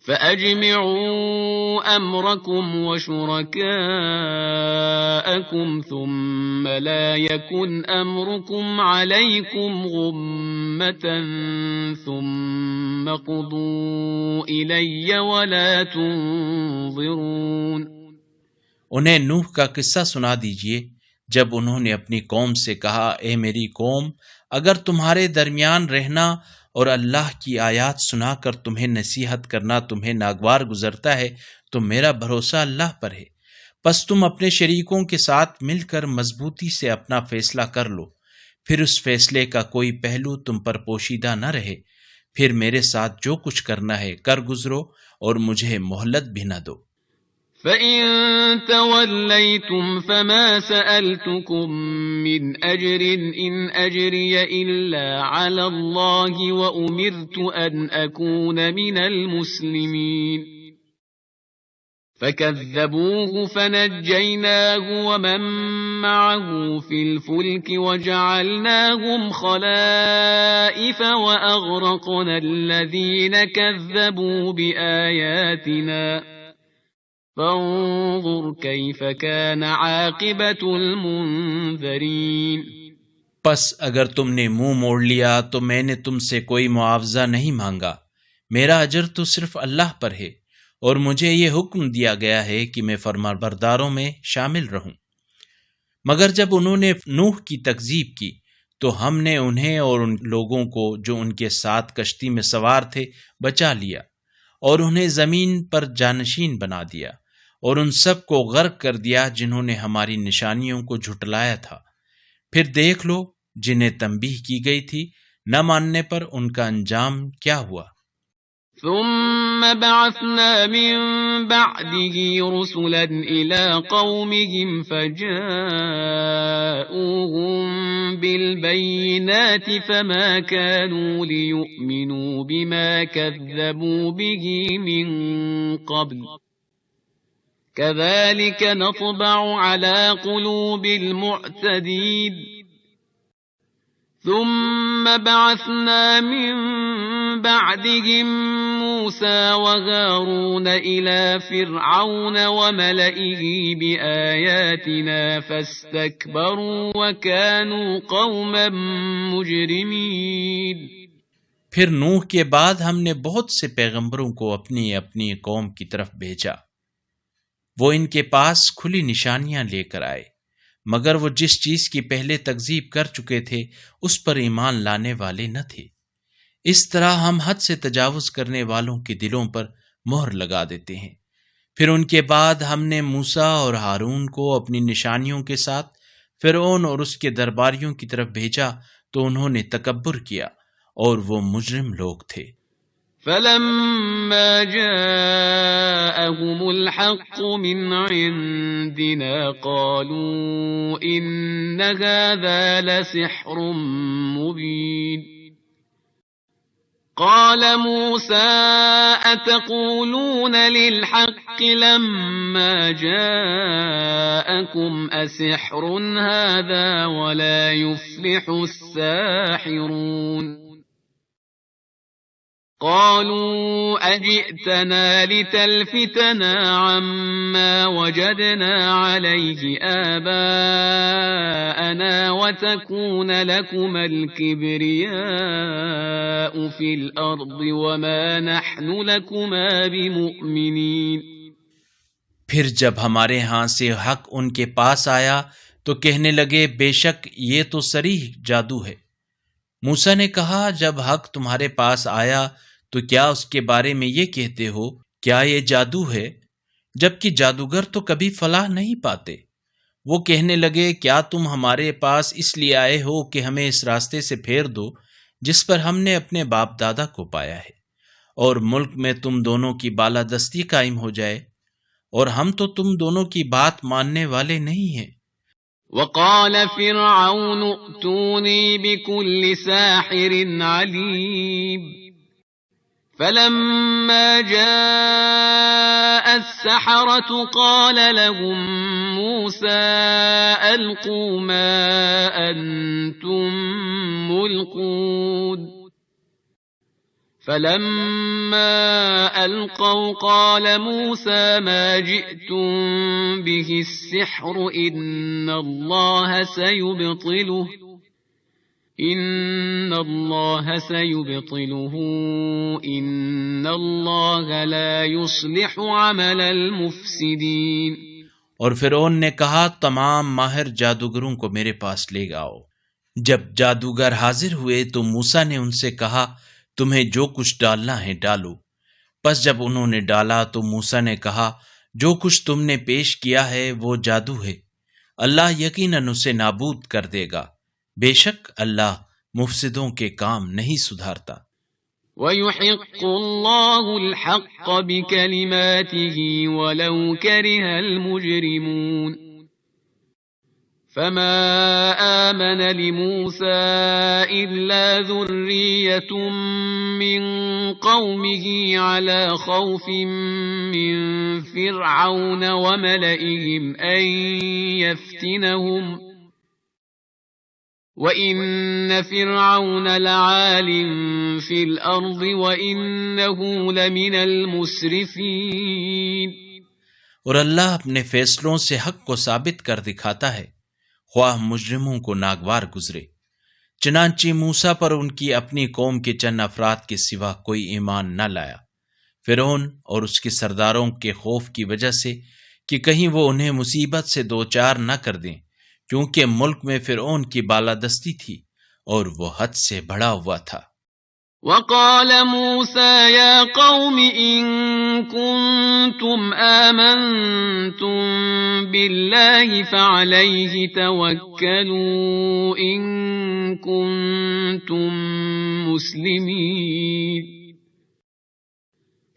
Speaker 2: فَأَجْمِعُوا أَمْرَكُمْ وَشُرَكَاءَكُمْ ثُمَّ لَا يَكُنْ أَمْرُكُمْ عَلَيْكُمْ غُمَّةً ثُمَّ قُضُوا إِلَيَّ وَلَا تُنظِرُونَ۔
Speaker 1: انہیں نوح کا قصہ سنا دیجئے جب انہوں نے اپنی قوم سے کہا، اے میری قوم، اگر تمہارے درمیان رہنا اور اللہ کی آیات سنا کر تمہیں نصیحت کرنا تمہیں ناگوار گزرتا ہے تو میرا بھروسہ اللہ پر ہے، پس تم اپنے شریکوں کے ساتھ مل کر مضبوطی سے اپنا فیصلہ کر لو، پھر اس فیصلے کا کوئی پہلو تم پر پوشیدہ نہ رہے، پھر میرے ساتھ جو کچھ کرنا ہے کر گزرو اور مجھے مہلت بھی نہ دو۔
Speaker 2: فَإِن تَوَلَّيْتُمْ فَمَا سَأَلْتُكُم مِّنْ أَجْرٍ إِنْ أَجْرِيَ إِلَّا عَلَى اللَّهِ وَأُمِرْتُ أَنْ أَكُونَ مِنَ الْمُسْلِمِينَ فَكَذَّبُوهُ فَنَجَّيْنَاهُ وَمَن مَّعَهُ فِي الْفُلْكِ وَجَعَلْنَاهُمْ خَلَائِفَ وَأَغْرَقْنَا الَّذِينَ كَذَّبُوا بِآيَاتِنَا فانظر کیف کان عاقبۃ المنذرین۔
Speaker 1: پس اگر تم نے منہ موڑ لیا تو میں نے تم سے کوئی معاوضہ نہیں مانگا، میرا اجر تو صرف اللہ پر ہے، اور مجھے یہ حکم دیا گیا ہے کہ میں فرمانبرداروں میں شامل رہوں۔ مگر جب انہوں نے نوح کی تکذیب کی تو ہم نے انہیں اور ان لوگوں کو جو ان کے ساتھ کشتی میں سوار تھے بچا لیا، اور انہیں زمین پر جانشین بنا دیا، اور ان سب کو غرق کر دیا جنہوں نے ہماری نشانیوں کو جھٹلایا تھا۔ پھر دیکھ لو جنہیں تنبیہ کی گئی تھی، نہ ماننے پر ان کا انجام کیا ہوا۔
Speaker 2: ثم بعثنا من بعده رسلا إلى قومهم فجاءوهم بالبينات فما كانوا ليؤمنوا بما كذبوا به من قبل كذلك نطبع على قلوب المعتدين ثم بعثنا من بعدهم موسى وهارون إلى فرعون وملئه بآياتنا فاستكبروا وكانوا قوما مجرمين۔
Speaker 1: پھر نوح کے بعد ہم نے بہت سے پیغمبروں کو اپنی اپنی قوم کی طرف بھیجا، وہ ان کے پاس کھلی نشانیاں لے کر آئے، مگر وہ جس چیز کی پہلے تکذیب کر چکے تھے اس پر ایمان لانے والے نہ تھے۔ اس طرح ہم حد سے تجاوز کرنے والوں کے دلوں پر مہر لگا دیتے ہیں۔ پھر ان کے بعد ہم نے موسیٰ اور ہارون کو اپنی نشانیوں کے ساتھ فرعون اور اس کے درباریوں کی طرف بھیجا تو انہوں نے تکبر کیا اور وہ مجرم لوگ تھے۔
Speaker 2: فَلَمَّا جَاءَهُمُ الْحَقُّ مِنْ عِنْدِنَا قَالُوا إِنَّ هَذَا لَسِحْرٌ مُبِينٌ قَالَ مُوسَى أَتَقُولُونَ لِلْحَقِّ لَمَّا جَاءَكُمْ أَسِحْرٌ هَذَا وَلَا يُفْلِحُ السَّاحِرُونَ قالوا أجئتنا لتلفتنا عما وجدنا عليه آباءنا وتكون لكما الكبرياء في الأرض وما نحن لكما بمؤمنين۔
Speaker 1: پھر جب ہمارے ہاں سے حق ان کے پاس آیا تو کہنے لگے بے شک یہ تو صریح جادو ہے۔ موسیٰ نے کہا جب حق تمہارے پاس آیا تو کیا اس کے بارے میں یہ کہتے ہو کیا یہ جادو ہے؟ جبکہ جادوگر تو کبھی فلاح نہیں پاتے۔ وہ کہنے لگے کیا تم ہمارے پاس اس لیے آئے ہو کہ ہمیں اس راستے سے پھیر دو جس پر ہم نے اپنے باپ دادا کو پایا ہے، اور ملک میں تم دونوں کی بالادستی قائم ہو جائے، اور ہم تو تم دونوں کی بات ماننے والے نہیں ہیں۔
Speaker 2: وقال فرعون ائتوني بكل ساحر عليم فلما جاء السحرة قال لهم موسى ألقوا ما أنتم ملقون فلما ألقوا قال موسى ما جئتم به السحر إن الله سيبطله إن الله لا يصلح عمل المفسدين۔
Speaker 1: اور فرعون نے کہا تمام ماہر جادوگروں کو میرے پاس لے آؤ۔ جب جادوگر حاضر ہوئے تو موسیٰ نے ان سے کہا تمہیں جو کچھ ڈالنا ہے ڈالو۔ پس جب انہوں نے ڈالا تو موسیٰ نے کہا جو کچھ تم نے پیش کیا ہے وہ جادو ہے، اللہ یقیناً اسے نابود کر دے گا، بے شک اللہ مفسدوں کے کام نہیں سدھارتا۔
Speaker 2: وَيُحِقُّ اللَّهُ الْحَقَّ بِكَلِمَاتِهِ وَلَوْ كَرِهَ الْمُجْرِمُونَ فَمَا آمَنَ لِمُوسَى إِلَّا ذُرِّيَّةٌ مِّن قَوْمِهِ عَلَى خَوْفٍ مِّن فِرْعَوْنَ وَمَلَئِهِمْ أَن يَفْتِنَهُمْ وَإِنَّ فِرْعَوْنَ لَعَالٍ فِي الْأَرْضِ وَإِنَّهُ لَمِنَ الْمُسْرِفِينَ۔
Speaker 1: اور اللہ اپنے فیصلوں سے حق کو ثابت کر دکھاتا ہے، خواہ مجرموں کو ناگوار گزرے۔ چنانچہ موسیٰ پر ان کی اپنی قوم کے چند افراد کے سوا کوئی ایمان نہ لایا، فرعون اور اس کے سرداروں کے خوف کی وجہ سے کہ کہیں وہ انہیں مصیبت سے دوچار نہ کر دیں، کیونکہ ملک میں فرعون کی بالادستی تھی اور وہ حد سے بڑھا ہوا تھا۔
Speaker 2: وقال موسى يا قوم إن كنتم آمنتم بالله فعليه توكلوا إن كنتم مسلمين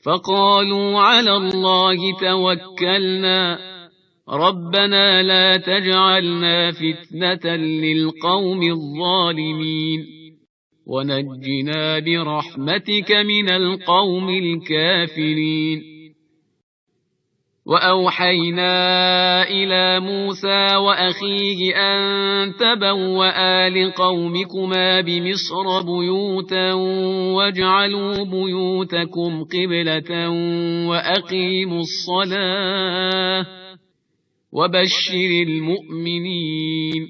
Speaker 2: فقالوا على الله توكلنا ربنا لا تجعلنا فتنة للقوم الظالمين ونجنا برحمتك من القوم الكافرين وأوحينا إلى موسى وأخيه أن تبوأ لقومكما بمصر بيوتا واجعلوا بيوتكم قبلة وأقيموا الصلاة وبشر المؤمنين۔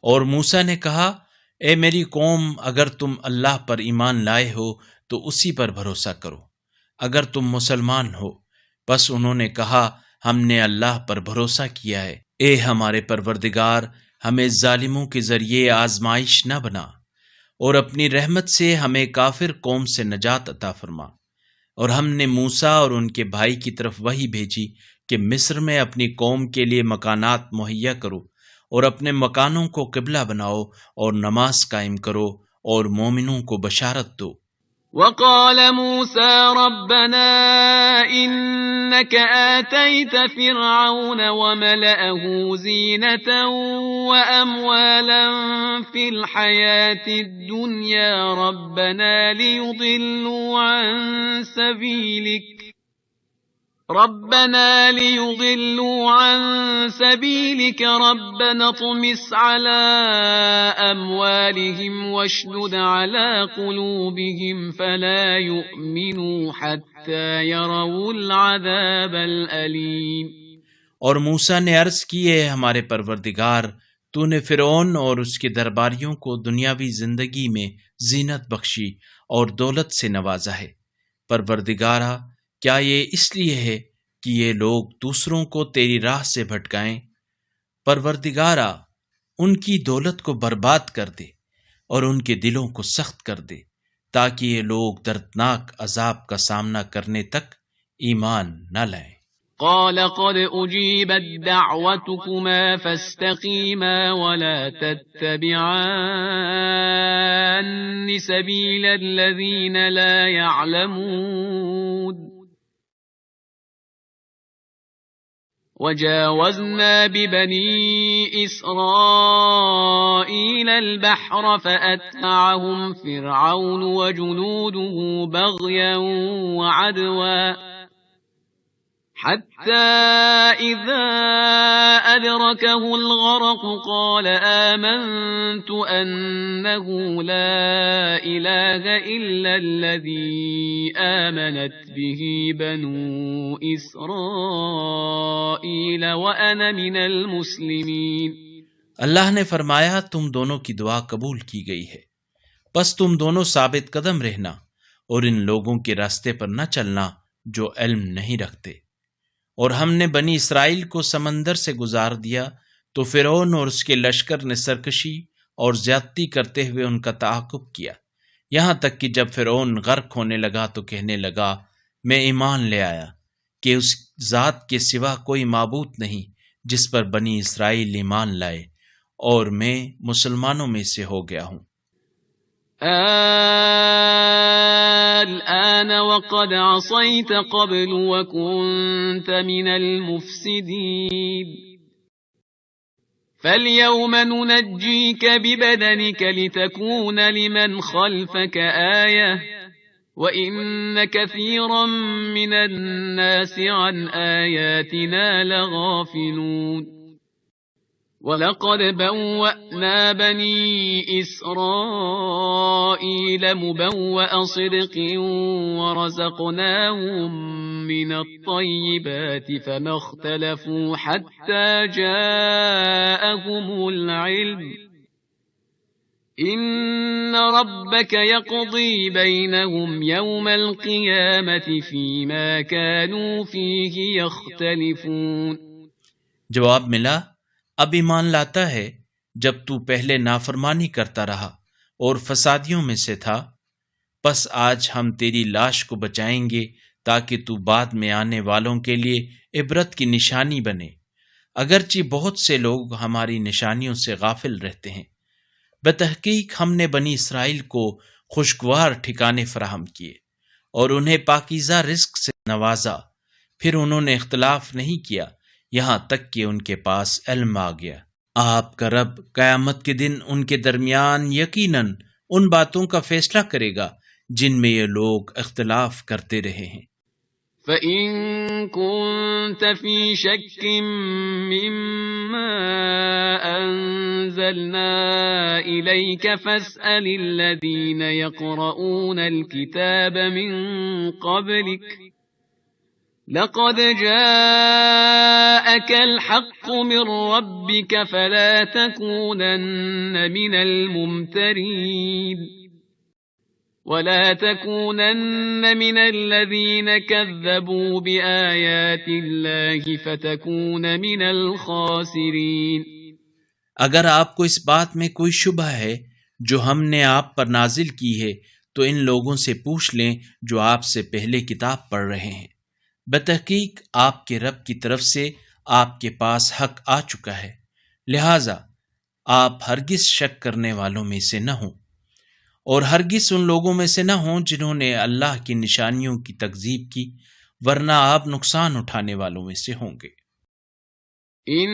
Speaker 1: اور موسیٰ نے کہا، اے میری قوم، اگر تم اللہ پر ایمان لائے ہو تو اسی پر بھروسہ کرو، اگر تم مسلمان ہو۔ بس انہوں نے کہا، ہم نے اللہ پر بھروسہ کیا ہے، اے ہمارے پروردگار، ہمیں ظالموں کے ذریعے آزمائش نہ بنا، اور اپنی رحمت سے ہمیں کافر قوم سے نجات عطا فرما۔ اور ہم نے موسیٰ اور ان کے بھائی کی طرف وحی بھیجی کہ مصر میں اپنی قوم کے لیے مکانات مہیا کرو، اور اپنے مکانوں کو قبلہ بناؤ اور نماز قائم کرو اور مومنوں کو بشارت دو۔
Speaker 2: وقال موسى ربنا إنك آتيت فرعون وملأه زينة وأموالا في الحياة الدنيا ربنا ليضلوا عن سبيلك ربنا اطمس على أموالهم واشدد على قلوبهم فلا يؤمنوا حتى يروا العذاب الأليم۔
Speaker 1: اور موسیٰ نے عرض کی، ہے ہمارے پروردگار، تو نے فرعون اور اس کے درباریوں کو دنیاوی زندگی میں زینت بخشی اور دولت سے نوازا ہے۔ پروردگارا، کیا یہ اس لیے ہے کہ یہ لوگ دوسروں کو تیری راہ سے بھٹکائیں؟ پروردگارا، ان کی دولت کو برباد کر دے اور ان کے دلوں کو سخت کر دے، تاکہ یہ لوگ دردناک عذاب کا سامنا کرنے تک ایمان نہ لائیں۔
Speaker 2: قال قد أجيبت دعوتكما فاستقيما ولا تتبعان سبيل الذين لا يعلمون۔ وجاوزنا ببني إسرائيل البحر فأتبعهم فرعون وجنوده بغيا وعدوا حتى إذا أدركه الغرق قال آمنت أنه لا إله إلا الذي آمنت به بنو إسرائيل وأنا من المسلمين۔
Speaker 1: اللہ نے فرمایا، تم دونوں کی دعا قبول کی گئی ہے، بس تم دونوں ثابت قدم رہنا اور ان لوگوں کے راستے پر نہ چلنا جو علم نہیں رکھتے۔ اور ہم نے بنی اسرائیل کو سمندر سے گزار دیا تو فرعون اور اس کے لشکر نے سرکشی اور زیادتی کرتے ہوئے ان کا تعاقب کیا، یہاں تک کہ جب فرعون غرق ہونے لگا تو کہنے لگا، میں ایمان لے آیا کہ اس ذات کے سوا کوئی معبود نہیں جس پر بنی اسرائیل ایمان لائے، اور میں مسلمانوں میں سے ہو گیا ہوں۔
Speaker 2: الآن وقد عصيت قبل وكنت من المفسدين فاليوم ننجيك ببدنك لتكون لمن خلفك آية وإن كثيرا من الناس عن آياتنا لغافلون وَلَقَدْ بَوَّأْنَا بَنِي إِسْرَائِيلَ مُبَوَّأَ صِدْقٍ وَرَزَقْنَاهُم مِّنَ الطَّيِّبَاتِ فَمَا اخْتَلَفُوا حَتَّى جَاءَهُمُ الْعِلْمُ إِنَّ رَبَّكَ يَقْضِي بَيْنَهُمْ يَوْمَ الْقِيَامَةِ فِيمَا كَانُوا فِيهِ يَخْتَلِفُونَ۔
Speaker 1: جواب ملا، اب ایمان لاتا ہے جب تو پہلے نافرمانی کرتا رہا اور فسادیوں میں سے تھا، پس آج ہم تیری لاش کو بچائیں گے تاکہ تو بعد میں آنے والوں کے لیے عبرت کی نشانی بنے، اگرچہ بہت سے لوگ ہماری نشانیوں سے غافل رہتے ہیں۔ بتحقیق ہم نے بنی اسرائیل کو خوشگوار ٹھکانے فراہم کیے اور انہیں پاکیزہ رزق سے نوازا، پھر انہوں نے اختلاف نہیں کیا یہاں تک کہ ان کے پاس علم آ گیا۔ آپ کا رب قیامت کے دن ان کے درمیان یقیناً ان باتوں کا فیصلہ کرے گا جن میں یہ لوگ اختلاف کرتے رہے ہیں۔
Speaker 2: فَإِن كُنتَ فِي شَكٍّ مِّمَّا أَنزَلْنَا إِلَيْكَ فَاسْأَلِ الَّذِينَ يَقْرَؤُونَ الْكِتَابَ مِن قَبْلِكَ لقد جاءك الحق من ربك فلا تكونن من الممترين ولا تكونن من الذين كذبوا بآيات الله فتكون من الخاسرين۔
Speaker 1: اگر آپ کو اس بات میں کوئی شبہ ہے جو ہم نے آپ پر نازل کی ہے تو ان لوگوں سے پوچھ لیں جو آپ سے پہلے کتاب پڑھ رہے ہیں۔ بتحقیق آپ کے رب کی طرف سے آپ کے پاس حق آ چکا ہے، لہذا آپ ہرگز شک کرنے والوں میں سے نہ ہوں، اور ہرگز ان لوگوں میں سے نہ ہوں جنہوں نے اللہ کی نشانیوں کی تکذیب کی، ورنہ آپ نقصان اٹھانے والوں میں سے ہوں گے۔
Speaker 2: ان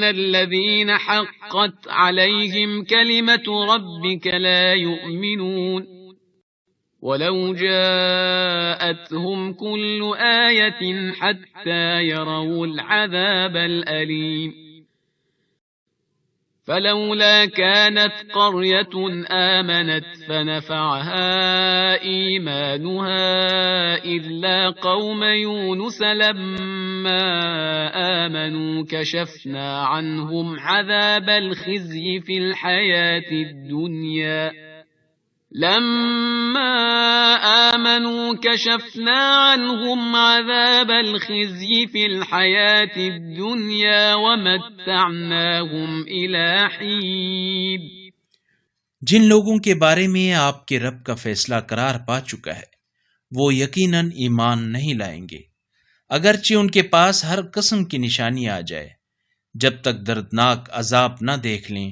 Speaker 2: الذين حقت عليهم كلمة ربك لا يؤمنون ولو جاءتهم كل آية حتى يروا العذاب الأليم فلولا كانت قرية آمنت فنفعها إيمانها إلا قوم يونس لما آمنوا كشفنا عنهم عذاب الخزي في الحياة الدنيا لما آمنوا كشفنا عنهم عذاب الخزي في الحياة الدنيا ومتعناهم إلى حين۔
Speaker 1: جن لوگوں کے بارے میں آپ کے رب کا فیصلہ قرار پا چکا ہے وہ یقیناً ایمان نہیں لائیں گے، اگرچہ ان کے پاس ہر قسم کی نشانی آ جائے، جب تک دردناک عذاب نہ دیکھ لیں۔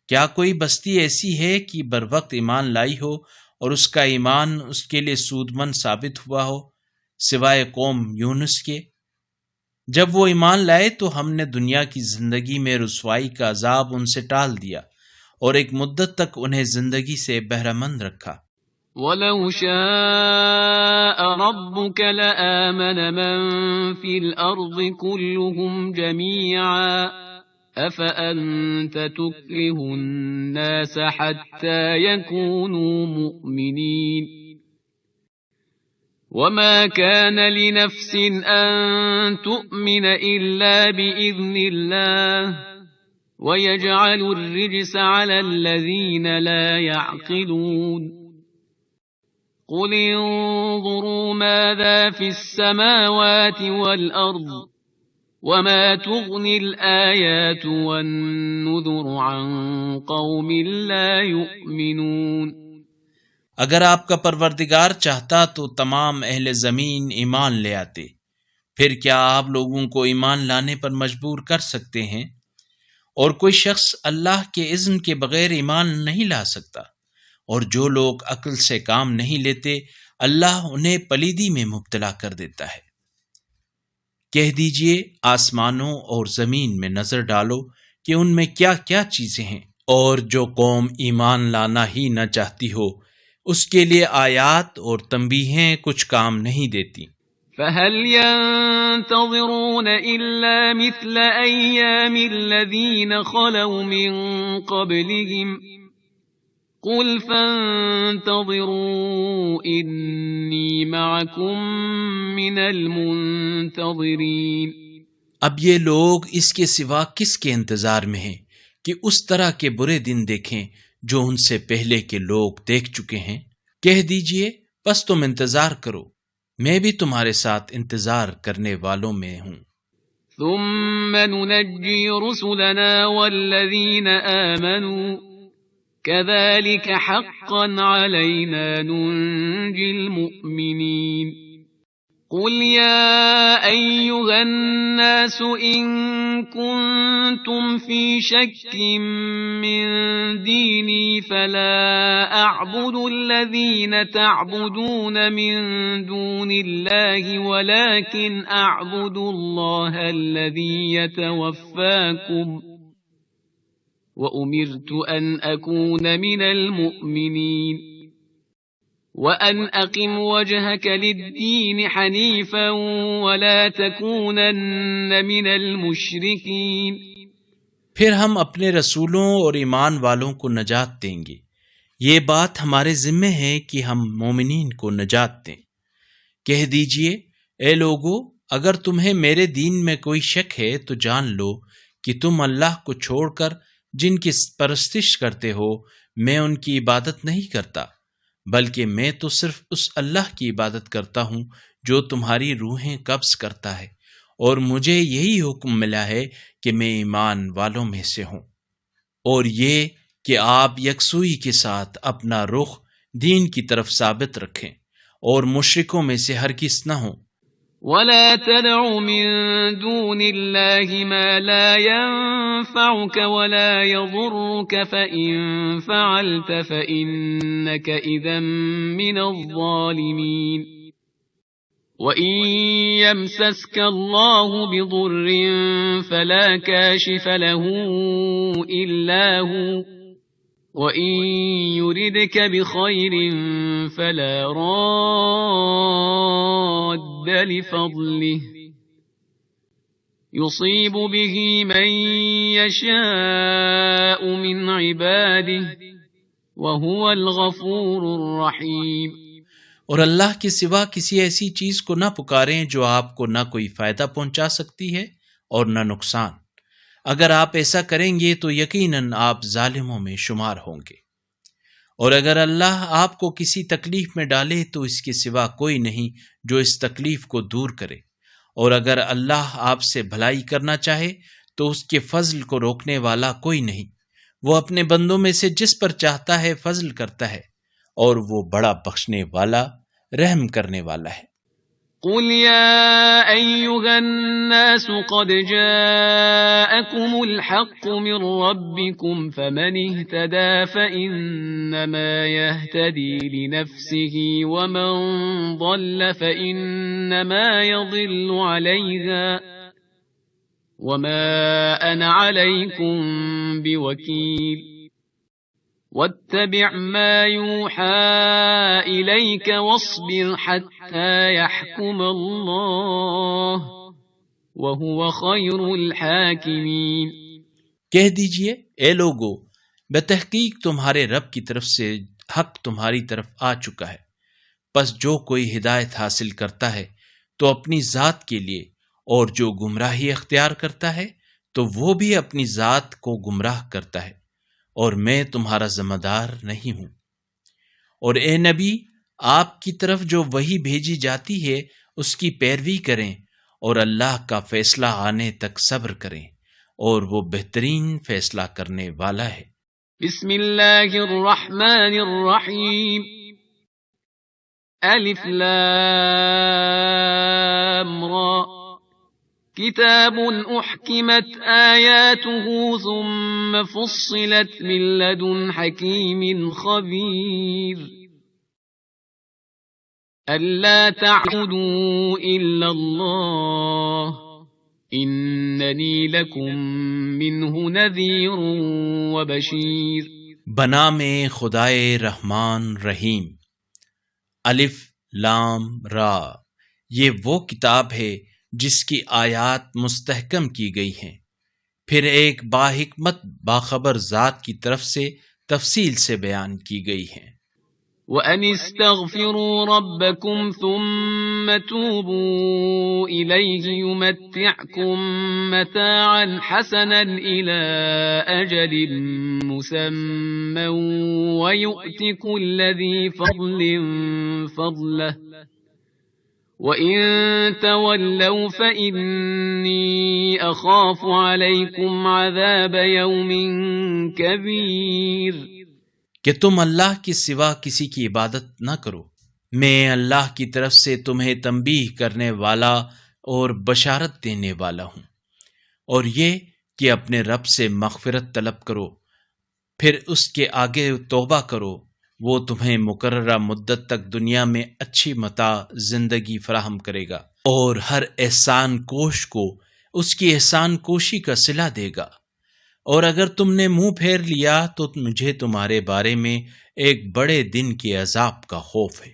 Speaker 1: کیا کوئی بستی ایسی ہے کہ بروقت ایمان لائی ہو اور اس کا ایمان اس کے لیے سود مند ثابت ہوا ہو سوائے قوم یونس کے؟ جب وہ ایمان لائے تو ہم نے دنیا کی زندگی میں رسوائی کا عذاب ان سے ٹال دیا اور ایک مدت تک انہیں زندگی سے بہرہ مند رکھا۔
Speaker 2: وَلَوْ شَاءَ رَبُّكَ لَآمَنَ مَن فِي الْأَرْضِ كُلُّهُمْ جَمِيعًا أَفَأَنْتَ تُكْرِهُ النَّاسَ حَتَّى يَكُونُوا مُؤْمِنِينَ وَمَا كَانَ لِنَفْسٍ أَن تُؤْمِنَ إِلَّا بِإِذْنِ اللَّهِ وَيَجْعَلُ الرِّجْسَ عَلَى الَّذِينَ لَا يَعْقِلُونَ قُلِ انظُرُوا مَاذَا فِي السَّمَاوَاتِ وَالْأَرْضِ وَمَا تُغْنِي الْآيَاتُ وَالنُّذُرُ عَن قَوْمٍ لَا يُؤْمِنُونَ۔
Speaker 1: اگر آپ کا پروردگار چاہتا تو تمام اہل زمین ایمان لے آتے، پھر کیا آپ لوگوں کو ایمان لانے پر مجبور کر سکتے ہیں؟ اور کوئی شخص اللہ کے اذن کے بغیر ایمان نہیں لا سکتا، اور جو لوگ عقل سے کام نہیں لیتے اللہ انہیں پلیدی میں مبتلا کر دیتا ہے۔ کہہ دیجئے آسمانوں اور زمین میں نظر ڈالو کہ ان میں کیا کیا چیزیں ہیں، اور جو قوم ایمان لانا ہی نہ چاہتی ہو اس کے لیے آیات اور تنبیہیں کچھ کام نہیں دیتی۔
Speaker 2: فهل ينتظرون إلا مثل أيام الذين خلوا من قبلهم قل فانتظروا إني معكم من المنتظرين۔
Speaker 1: اب یہ لوگ اس کے سوا کس کے انتظار میں ہیں کہ اس طرح کے برے دن دیکھیں جو ان سے پہلے کے لوگ دیکھ چکے ہیں؟ کہہ دیجئے بس تم انتظار کرو، میں بھی تمہارے ساتھ انتظار کرنے والوں میں ہوں۔
Speaker 2: ثم ننجي رسلنا والذين آمنوا كذلك حقا علينا ننجي المؤمنين۔ قل يا أيها الناس إن كنتم في شك من ديني فلا أعبد الذين تعبدون من دون الله ولكن أعبد الله الذي يتوفاكم وأمرت أن أكون من المؤمنين وَأَنْ أَقِمْ وَجْهَكَ لِلدِّينِ حَنِيفًا وَلَا تَكُونَنَّ مِنَ الْمُشْرِكِينَ۔
Speaker 1: پھر ہم اپنے رسولوں اور ایمان والوں کو نجات دیں گے، یہ بات ہمارے ذمہ ہے کہ ہم مومنین کو نجات دیں۔ کہہ دیجئے اے لوگو، اگر تمہیں میرے دین میں کوئی شک ہے تو جان لو کہ تم اللہ کو چھوڑ کر جن کی پرستش کرتے ہو میں ان کی عبادت نہیں کرتا، بلکہ میں تو صرف اس اللہ کی عبادت کرتا ہوں جو تمہاری روحیں قبض کرتا ہے، اور مجھے یہی حکم ملا ہے کہ میں ایمان والوں میں سے ہوں، اور یہ کہ آپ یکسوئی کے ساتھ اپنا رخ دین کی طرف ثابت رکھیں اور مشرکوں میں سے ہرگز نہ ہوں۔
Speaker 2: وَلَا تَدْعُ مِن دُونِ اللَّهِ مَا لَا يَنفَعُكَ وَلَا يَضُرُّكَ فَإِن فَعَلْتَ فَإِنَّكَ إِذًا مِّنَ الظَّالِمِينَ۔ وَإِن يَمْسَسْكَ اللَّهُ بِضُرٍّ فَلَا كَاشِفَ لَهُ إِلَّا هُوَ وَإِن يُرِدْكَ بِخَيْرٍ فَلَا رَادَّ لِفَضْلِهِ يُصِيبُ بِهِ مَن يَشَاءُ مِنْ عِبَادِهِ وَهُوَ الْغَفُورُ الرَّحِيمُ۔
Speaker 1: اور اللہ کے سوا کسی ایسی چیز کو نہ پکاریں جو آپ کو نہ کوئی فائدہ پہنچا سکتی ہے اور نہ نقصان۔ اگر آپ ایسا کریں گے تو یقیناً آپ ظالموں میں شمار ہوں گے، اور اگر اللہ آپ کو کسی تکلیف میں ڈالے تو اس کے سوا کوئی نہیں جو اس تکلیف کو دور کرے، اور اگر اللہ آپ سے بھلائی کرنا چاہے تو اس کے فضل کو روکنے والا کوئی نہیں۔ وہ اپنے بندوں میں سے جس پر چاہتا ہے فضل کرتا ہے، اور وہ بڑا بخشنے والا رحم کرنے والا ہے۔
Speaker 2: قل يا أيها الناس قد جاءكم الحق من ربكم فمن اهتدى فإنما يهتدي لنفسه ومن ضل فإنما يضل عليها وما أنا عليكم بوكيل واتبع ما يوحى إليك واصبر حتى يحكم الله وهو خير الحاكمين۔
Speaker 1: کہہ دیجئے اے لوگو، بتحقیق تمہارے رب کی طرف سے حق تمہاری طرف آ چکا ہے، پس جو کوئی ہدایت حاصل کرتا ہے تو اپنی ذات کے لیے، اور جو گمراہی اختیار کرتا ہے تو وہ بھی اپنی ذات کو گمراہ کرتا ہے، اور میں تمہارا ذمہ دار نہیں ہوں۔ اور اے نبی، آپ کی طرف جو وحی بھیجی جاتی ہے اس کی پیروی کریں، اور اللہ کا فیصلہ آنے تک صبر کریں، اور وہ بہترین فیصلہ کرنے والا ہے۔
Speaker 2: بسم اللہ الرحمن الرحیم۔ الف لام را كتاب أحكمت آياته ثم فصلت من لدن حكيم خبير ألا تعبدوا إلا الله إنني لكم منه نذير وبشير.
Speaker 1: بنام خدائے رحمان رحیم. الف لام را. یہ وہ کتاب ہے جس کی آیات مستحکم کی گئی ہیں، پھر ایک باحکمت باخبر ذات کی طرف سے تفصیل سے بیان کی گئی ہیں.
Speaker 2: وَأَنِ اسْتَغْفِرُوا رَبَّكُمْ ثُمَّ تُوبُوا إِلَيْهِ يُمَتِّعْكُمْ مَتَاعًا حَسَنًا إِلَى أَجَلٍ مُّسَمًّى وَيُؤْتِ كُلَّ ذِي فَضْلٍ فَضْلَهُ وَإِن تَوَلَّوْا فَإِنِّي أَخَافُ عَلَيْكُمْ عَذَابَ يَوْمٍ كَبِيرٍ.
Speaker 1: کہ تم اللہ کے سوا کسی کی عبادت نہ کرو، میں اللہ کی طرف سے تمہیں تنبیہ کرنے والا اور بشارت دینے والا ہوں، اور یہ کہ اپنے رب سے مغفرت طلب کرو، پھر اس کے آگے توبہ کرو، وہ تمہیں مقررہ مدت تک دنیا میں اچھی متاع زندگی فراہم کرے گا، اور ہر احسان کوش کو اس کی احسان کوشی کا صلہ دے گا. اور اگر تم نے منہ پھیر لیا تو مجھے تمہارے بارے میں ایک بڑے دن کے عذاب کا خوف ہے.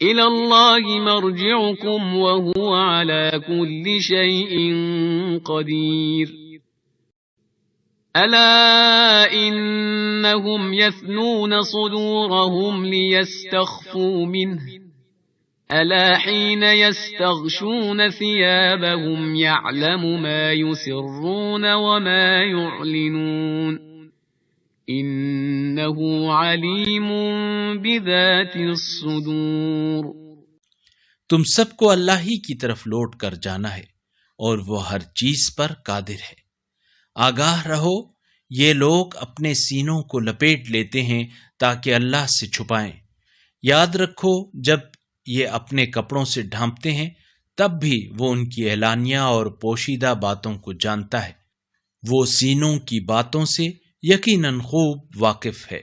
Speaker 2: إِلَى اللَّهِ مَرْجِعُكُمْ وَهُوَ عَلَى كُلِّ شَيْءٍ قَدِيرٌ. أَلَا إِنَّهُمْ يَثْنُونَ صُدُورَهُمْ لِيَسْتَخْفُوا مِنْهُ أَلَا حِينَ يَسْتَغْشُونَ ثِيَابَهُمْ يَعْلَمُ مَا يُسِرُّونَ وَمَا يُعْلِنُونَ إِنَّهُ عَلِيمٌ بِذَاتِ الصُّدُورِ.
Speaker 1: تم سب کو اللہ ہی کی طرف لوٹ کر جانا ہے، اور وہ ہر چیز پر قادر ہے. آگاہ رہو، یہ لوگ اپنے سینوں کو لپیٹ لیتے ہیں تاکہ اللہ سے چھپائیں. یاد رکھو، جب یہ اپنے کپڑوں سے ڈھانپتے ہیں تب بھی وہ ان کی اعلانیہ اور پوشیدہ باتوں کو جانتا ہے. وہ سینوں کی باتوں سے یقیناً خوب واقف ہے.